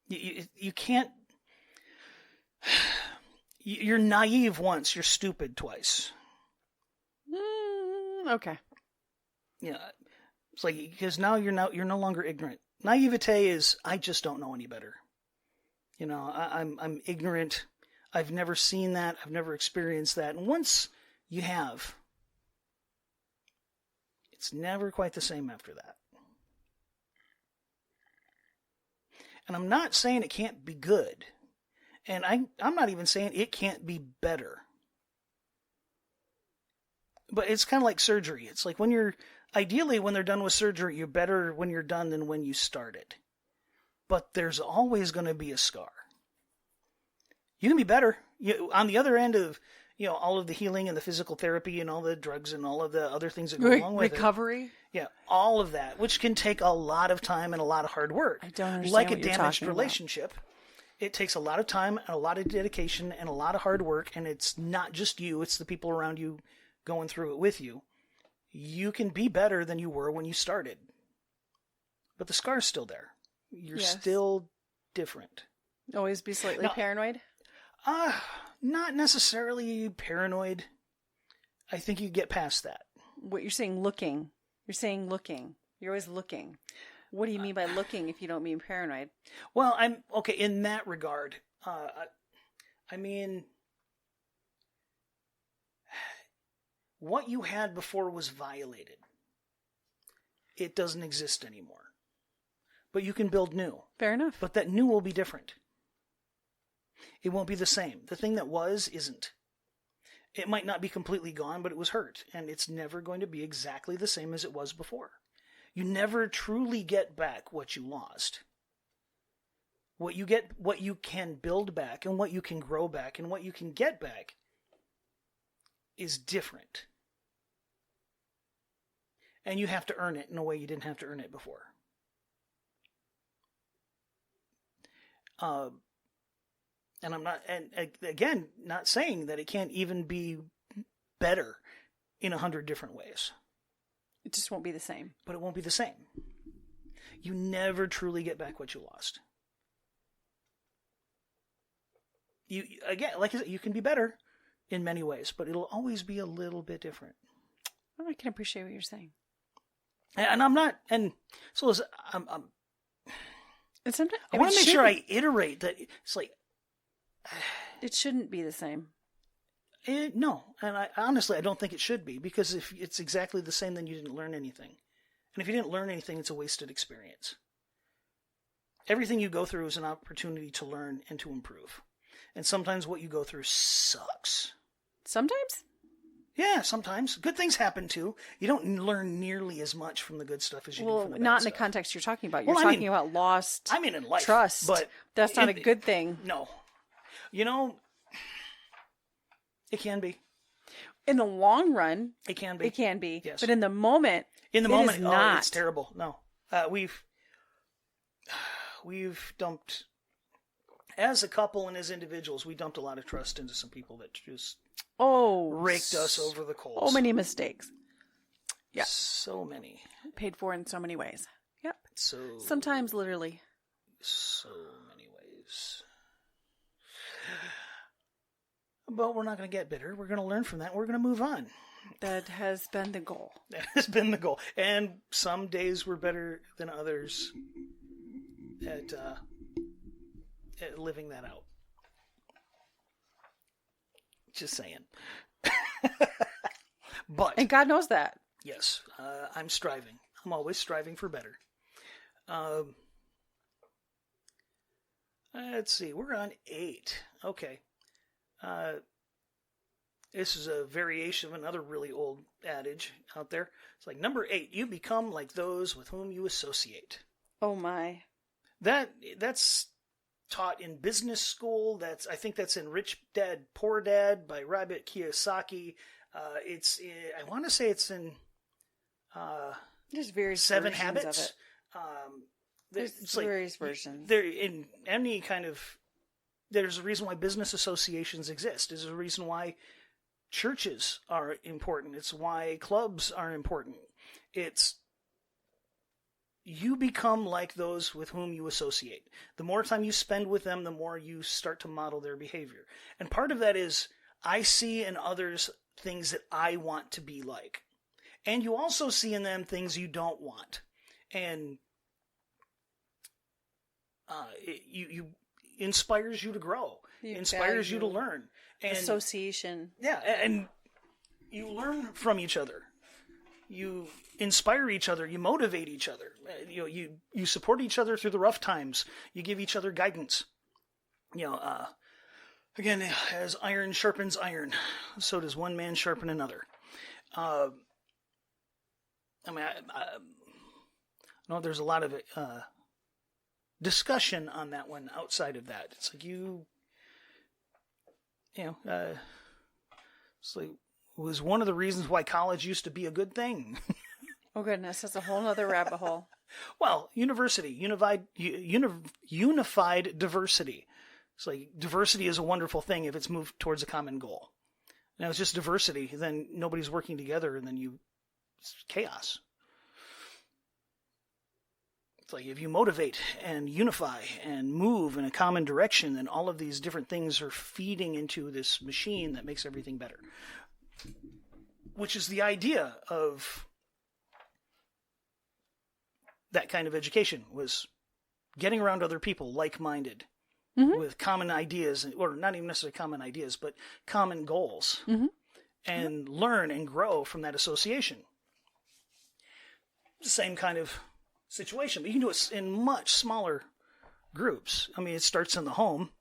You can't. You're naive once, you're stupid twice. Okay. Yeah. It's like, because now you're no longer ignorant. Naivete is, I just don't know any better. I'm ignorant. I've never seen that. I've never experienced that. And once you have, it's never quite the same after that. And I'm not saying it can't be good. And I'm not even saying it can't be better. But it's kind of like surgery. It's like ideally, when they're done with surgery, you're better when you're done than when you started. But there's always going to be a scar. You can be better. On the other end of, all of the healing and the physical therapy and all the drugs and all of the other things that go along with recovery. Yeah, all of that, which can take a lot of time and a lot of hard work. I don't understand like what a you're damaged talking relationship. About. It takes a lot of time and a lot of dedication and a lot of hard work, and it's not just you, it's the people around you going through it with you. You can be better than you were when you started. But the scar's still there. You're still different. Always be slightly paranoid? Not necessarily paranoid. I think you get past that. What you're saying, looking. You're saying looking. You're always looking. What do you mean by looking if you don't mean paranoid? Well, I'm okay in that regard. I mean, what you had before was violated. It doesn't exist anymore. But you can build new. Fair enough. But that new will be different. It won't be the same. The thing that was isn't. It might not be completely gone, but it was hurt. And it's never going to be exactly the same as it was before. You never truly get back what you lost. What you get, what you can build back, and what you can grow back, and what you can get back is different. And you have to earn it in a way you didn't have to earn it before. And I'm not, and again, not saying that it can't even be better in 100 different ways. It just won't be the same. But it won't be the same. You never truly get back what you lost. You, again, like I said, you can be better in many ways, but it'll always be a little bit different. Well, I can appreciate what you're saying. And I'm not, and so listen, And sometimes, I want to make sure I iterate that it's like, it shouldn't be the same. No, and I honestly, I don't think it should be, because if it's exactly the same, then you didn't learn anything. And if you didn't learn anything, it's a wasted experience. Everything you go through is an opportunity to learn and to improve. And sometimes what you go through sucks. Sometimes? Yeah, sometimes. Good things happen too. You don't learn nearly as much from the good stuff as you do from the bad not in stuff. the context you're talking about. You're talking about lost I mean in life, trust. But that's not a good thing. No. You know, it can be. In the long run, it can be. It can be. Yes. But in the moment, it is not. It's terrible. No. We've dumped, as a couple and as individuals, we dumped a lot of trust into some people that just raked us over the coals. So many mistakes. Yeah. So many. Paid for in so many ways. Yep. So sometimes literally. So many ways. But we're not going to get bitter. We're going to learn from that. We're going to move on. That has been the goal. That has been the goal. And some days were better than others at living that out. Just saying. And God knows that. Yes. I'm striving. I'm always striving for better. Let's see. We're on 8. Okay. This is a variation of another really old adage out there. It's like, number 8, you become like those with whom you associate. Oh my. That's taught in business school. I think that's in Rich Dad, Poor Dad by Robert Kiyosaki. I want to say it's in there's various 7 versions Habits. Of it. There's various versions. There in any kind of. There's a reason why business associations exist. There's a reason why churches are important. It's why clubs are important. It's you become like those with whom you associate. The more time you spend with them, the more you start to model their behavior. And part of that is I see in others things that I want to be like. And you also see in them things you don't want. And you inspires you to grow. Inspires you to learn. And association. Yeah, and you learn from each other. You inspire each other. You motivate each other. You support each other through the rough times. You give each other guidance. Again, as iron sharpens iron, so does one man sharpen another. I know there's a lot of discussion on that one outside of that. It's like it's like it was one of the reasons why college used to be a good thing. Oh goodness, that's a whole other rabbit hole. Well, unified diversity. It's like diversity is a wonderful thing if it's moved towards a common goal. Now it's just diversity, then nobody's working together, and then it's chaos. It's like if you motivate and unify and move in a common direction, then all of these different things are feeding into this machine that makes everything better. Which is the idea of that kind of education, was getting around other people like-minded with common ideas, or not even necessarily common ideas, but common goals, and learn and grow from that association. It's the same kind of situation, but you can do it in much smaller groups. I mean, it starts in the home,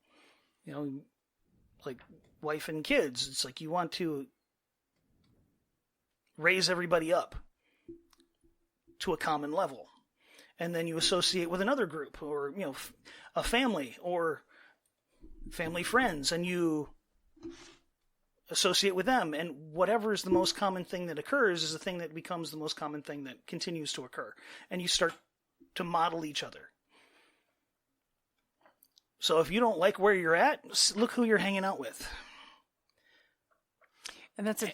like wife and kids. It's like you want to raise everybody up to a common level. And then you associate with another group, or, a family, or family friends, and you associate with them. And whatever is the most common thing that occurs is the thing that becomes the most common thing that continues to occur. And you start to model each other. So if you don't like where you're at, look who you're hanging out with. And that's a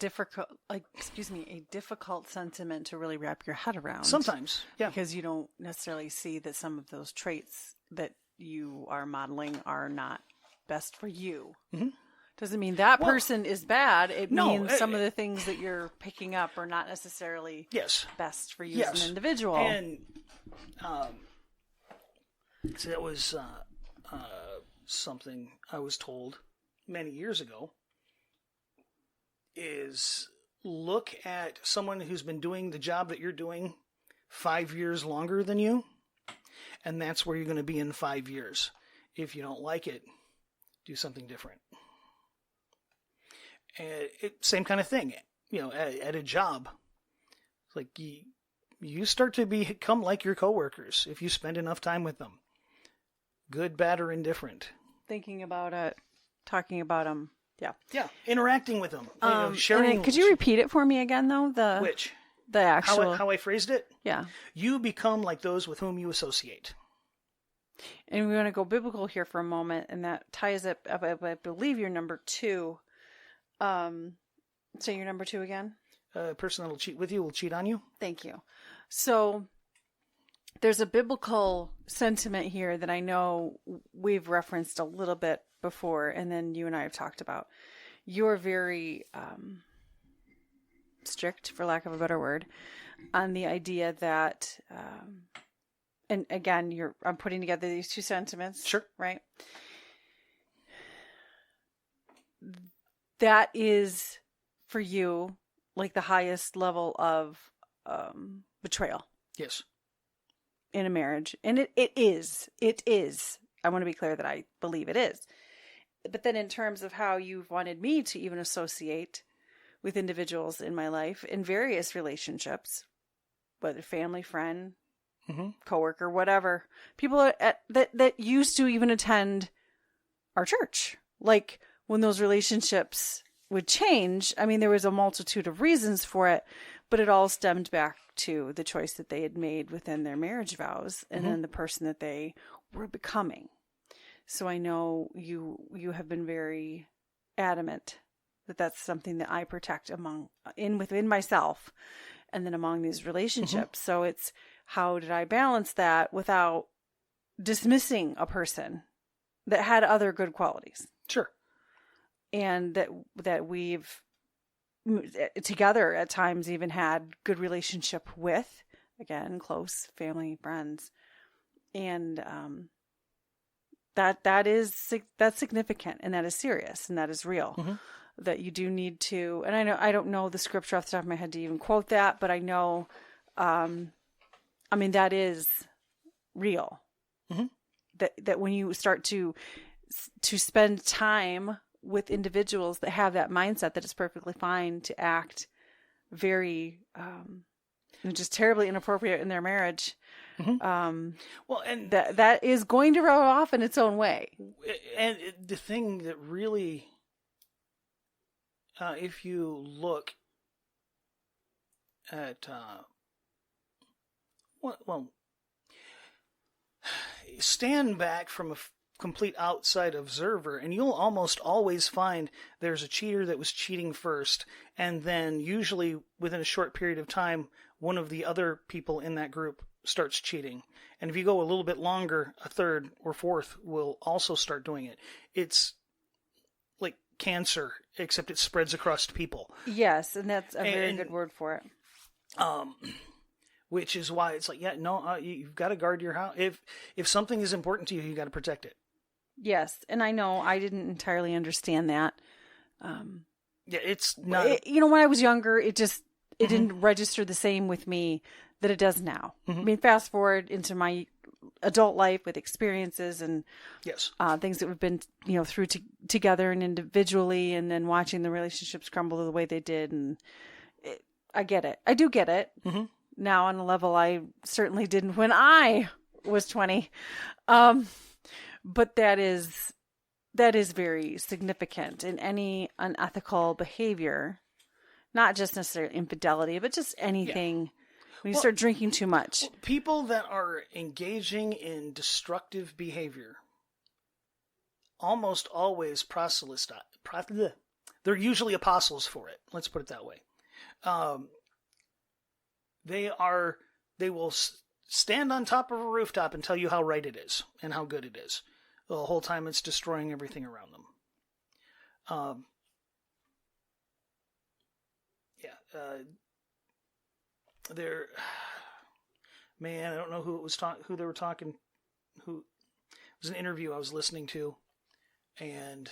difficult sentiment to really wrap your head around. Sometimes, yeah. Because you don't necessarily see that some of those traits that you are modeling are not best for you. Mm-hmm. Doesn't mean that person is bad. It means some of the things that you're picking up are not necessarily best for you as an individual. And so that was something I was told many years ago. Is look at someone who's been doing the job that you're doing 5 years longer than you, and that's where you're going to be in 5 years. If you don't like it, do something different. And same kind of thing, at a job. It's like you start to become like your coworkers if you spend enough time with them. Good, bad, or indifferent. Thinking about it, talking about them. Yeah, interacting with them, sharing. Could you repeat it for me again, though? The actual how I phrased it? Yeah. You become like those with whom you associate. And we want to go biblical here for a moment, and that ties up. I believe you're number 2. Say your number 2 again. A person that'll cheat with you will cheat on you. Thank you. So there's a biblical sentiment here that I know we've referenced a little bit before, and then you and I have talked about. You're very strict, for lack of a better word, on the idea that, and again, I'm putting together these 2 sentiments. Sure. Right? That is, for you, like the highest level of betrayal. Yes. In a marriage. And it is. I want to be clear that I believe it is. But then in terms of how you've wanted me to even associate with individuals in my life in various relationships, whether family, friend, coworker, whatever, people that used to even attend our church. Like when those relationships would change, I mean, there was a multitude of reasons for it, but it all stemmed back to the choice that they had made within their marriage vows and then the person that they were becoming. So I know you have been very adamant that that's something that I protect within myself and then among these relationships. So it's, how did I balance that without dismissing a person that had other good qualities? Sure. And that we've together at times even had good relationship with, again, close family, friends. And that's significant, and that is serious, and that is real. That you do need to, and I don't know the scripture off the top of my head to even quote that, but I know, that is real. That when you start to spend time with individuals that have that mindset, that it's perfectly fine to act very, just terribly inappropriate in their marriage. Well, and that is going to rub off in its own way. And the thing that really, if you look at, stand back from a complete outside observer, and you'll almost always find there's a cheater that was cheating first, and then usually within a short period of time, one of the other people in that group starts cheating. And if you go a little bit longer, a third or fourth will also start doing it. It's like cancer, except it spreads across people. Yes, and that's a very good word for it. which is why it's like, yeah, no, you've got to guard your house. If something is important to you, you got to protect it. Yes, and I know I didn't entirely understand that. Yeah, it's not. When I was younger, it Mm-hmm. didn't register the same with me that it does now. Mm-hmm. I mean, fast forward into my adult life with experiences and Yes. things that we've been, through together and individually, and then watching the relationships crumble the way they did. And I get it. I do get it Mm-hmm. now on a level I certainly didn't when I was 20. But that is very significant in any unethical behavior, not just necessarily infidelity, but just anything. When you start drinking too much. People that are engaging in destructive behavior almost always they're usually apostles for it. Let's put it that way. They will stand on top of a rooftop and tell you how right it is and how good it is. The whole time it's destroying everything around them. They're, man, I don't know who who they were talking, who it was an interview I was listening to, and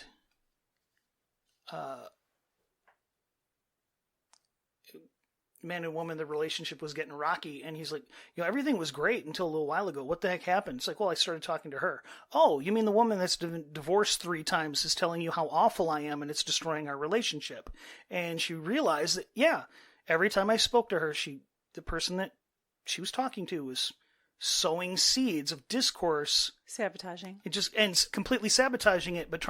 man and woman, the relationship was getting rocky, and he's like, everything was great until a little while ago. What the heck happened? It's like, well, I started talking to her. Oh, you mean the woman that's been divorced 3 times is telling you how awful I am and it's destroying our relationship? And she realized that, yeah, every time I spoke to her, the person that she was talking to was sowing seeds of discourse. Sabotaging. And completely sabotaging it, but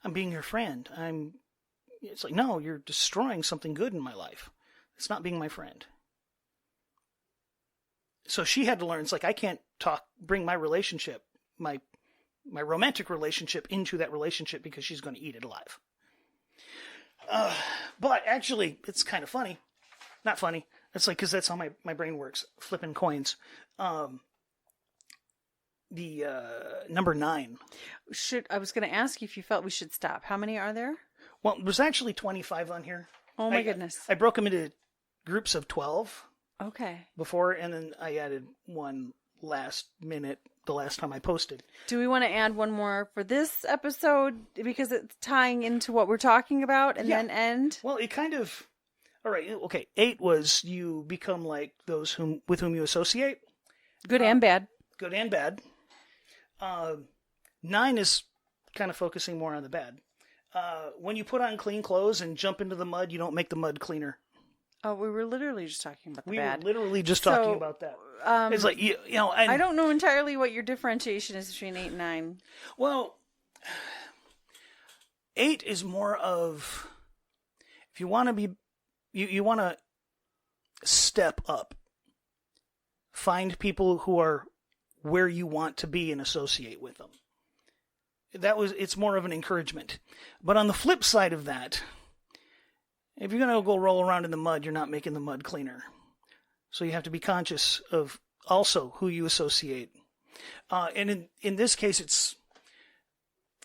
I'm being your friend. It's like, no, you're destroying something good in my life. It's not being my friend. So she had to learn, it's like, I can't bring my relationship, my romantic relationship into that relationship because she's going to eat it alive. But actually, it's kind of funny. Not funny. It's like, because that's how my brain works. Flipping coins. The number 9. I was going to ask you if you felt we should stop. How many are there? Well, there's actually 25 on here. Oh my goodness. I broke them into groups of 12. Okay. Before, and then I added one last minute the last time I posted. Do we want to add one more for this episode because it's tying into what we're talking about and then end? Well, it kind of... All right, okay. 8 was you become like those with whom you associate. Good and bad. Good and bad. 9 is kind of focusing more on the bad. When you put on clean clothes and jump into the mud, you don't make the mud cleaner. Oh, we were literally just talking about the bad. We were literally just talking about that. It's like, I don't know entirely what your differentiation is between 8 and 9. Well, 8 is more of, if you want to be, you want to step up. Find people who are where you want to be and associate with them. It's more of an encouragement. But on the flip side of that, if you're going to go roll around in the mud, you're not making the mud cleaner. So you have to be conscious of also who you associate. And in this case,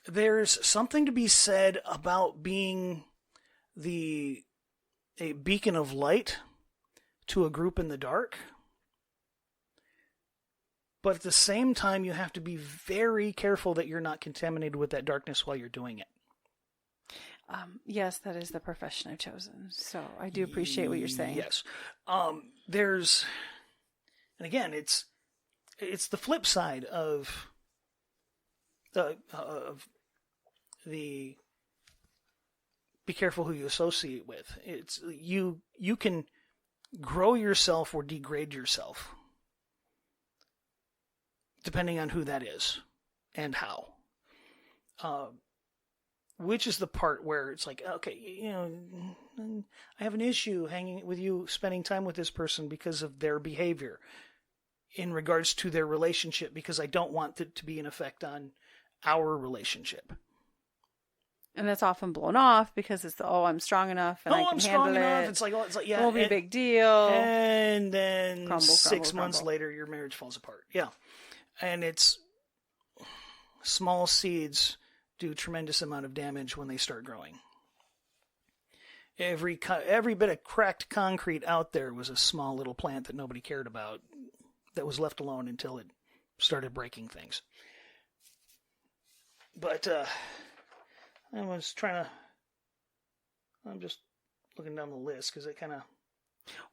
there's something to be said about being a beacon of light to a group in the dark. But at the same time, you have to be very careful that you're not contaminated with that darkness while you're doing it. Yes, that is the profession I've chosen. So I do appreciate what you're saying. Yes. And again, it's the flip side of the be careful who you associate with. It's you can grow yourself or degrade yourself depending on who that is and how. Which is the part where it's like, okay, I have an issue hanging with you, spending time with this person because of their behavior in regards to their relationship, because I don't want it to be an effect on our relationship. And that's often blown off because it's I'm strong enough and I can handle it. Enough. It's like, yeah, it won't be a big deal. And then crumble, 6 months later, your marriage falls apart. Yeah. And it's small seeds do tremendous amount of damage when they start growing. Every bit of cracked concrete out there was a small little plant that nobody cared about, that was left alone until it started breaking things. But I'm just looking down the list because it kind of.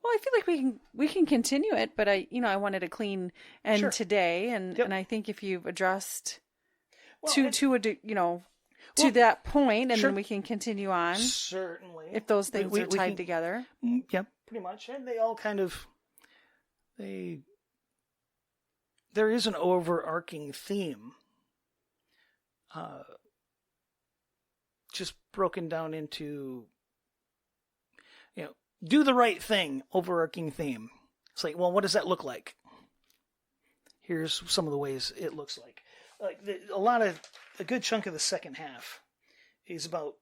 Well, I feel like we can continue it, but I wanted a clean end today, and I think if you've addressed to that point, and then we can continue on. Certainly, if those things are tied together. Yeah, pretty much, and they all kind of there is an overarching theme, just broken down into. Do the right thing, overarching theme. It's like, well, what does that look like? Here's some of the ways it looks like. A good chunk of the second half is about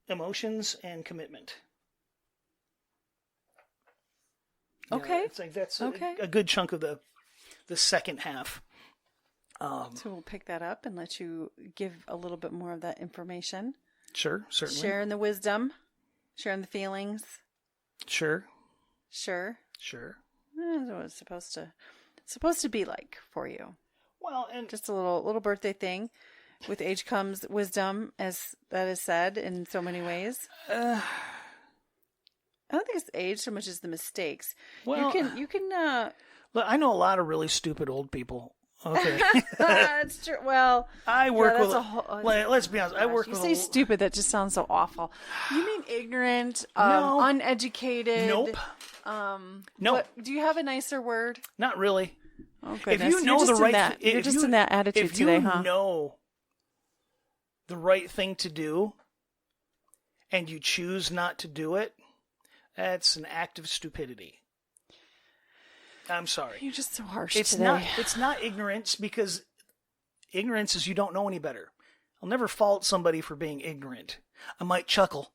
emotions and commitment. Okay. It's like that's a good chunk of the second half. So we'll pick that up and let you give a little bit more of that information. Sure, certainly. Sharing the wisdom, sharing the feelings. Sure. That's what it's supposed to be like for you. Well, and just a little birthday thing. With age comes wisdom, as that is said in so many ways. I don't think it's age so much as the mistakes. Well, you can. Look, I know a lot of really stupid old people. Okay, that's true. Well, I work with. Let's be honest. I work you with. You say stupid. That just sounds so awful. You mean ignorant? No. Uneducated? Nope. Nope. Do you have a nicer word? Not really. Oh goodness. If you know the right, you're just in that attitude today, huh? If you know the right thing to do, and you choose not to do it, that's an act of stupidity. I'm sorry. You're just so harsh today. It's not ignorance, because ignorance is you don't know any better. I'll never fault somebody for being ignorant. I might chuckle,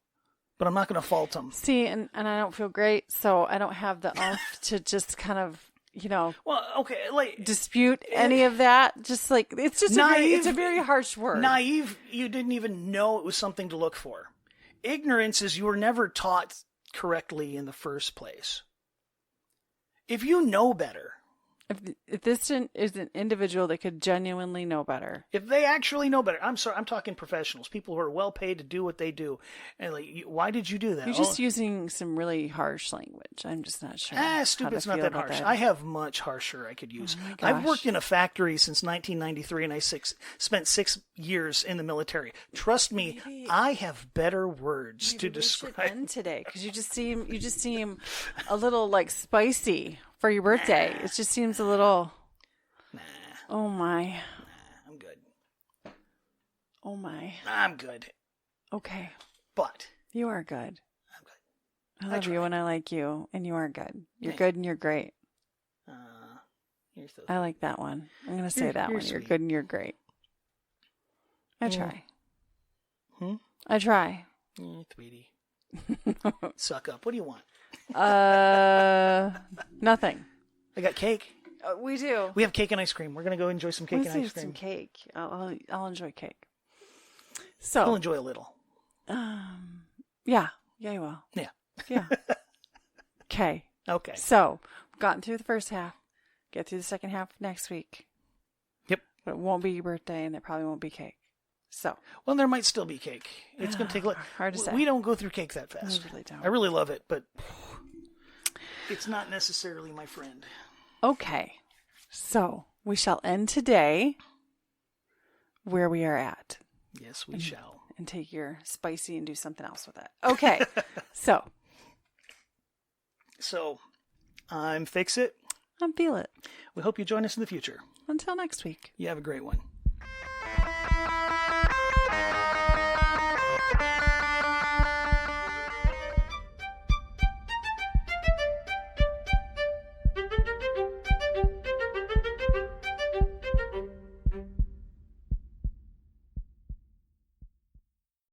but I'm not going to fault them. See, and I don't feel great, so I don't have the oomph to just kind of, well, okay, like dispute any of that. Just like it's just it's a very harsh word. Naive, you didn't even know it was something to look for. Ignorance is you were never taught correctly in the first place. If you know better. If this is an individual that could genuinely know better. If they actually know better. I'm sorry, I'm talking professionals. People who are well paid to do what they do. And why did you do that? You're just using some really harsh language. I'm just not sure. Stupid's not that harsh. I have much harsher I could use. I've worked in a factory since 1993, and I spent 6 years in the military. Trust me, I have better words to describe. We should end today, because you just seem a little like spicy. For your birthday. It just seems a little... Nah. Oh, my. Nah, I'm good. Oh, my. I'm good. Okay. But... You are good. I'm good. I love you and I like you, and you are good. You're good and you're great. You're so I like that one. I'm going to say that one. Sweet. You're good and you're great. I try. I try. Sweetie. Suck up. What do you want? Nothing. I got cake. We do. We have cake and ice cream. We're gonna go enjoy some cake and ice cream. Some cake. I'll enjoy cake. So I'll enjoy a little. Yeah, you will. Yeah. Okay. So we've gotten through the first half. Get through the second half next week. Yep. But it won't be your birthday, and it probably won't be cake. So. Well, there might still be cake. It's gonna take. Hard to say. We don't go through cake that fast. We really don't. I really love it, but it's not necessarily my friend. Okay. So we shall end today where we are at. Yes, we shall. And take your spicy and do something else with it. Okay. So I'm Fix It. I'm Feel It. We hope you join us in the future. Until next week. You have a great one.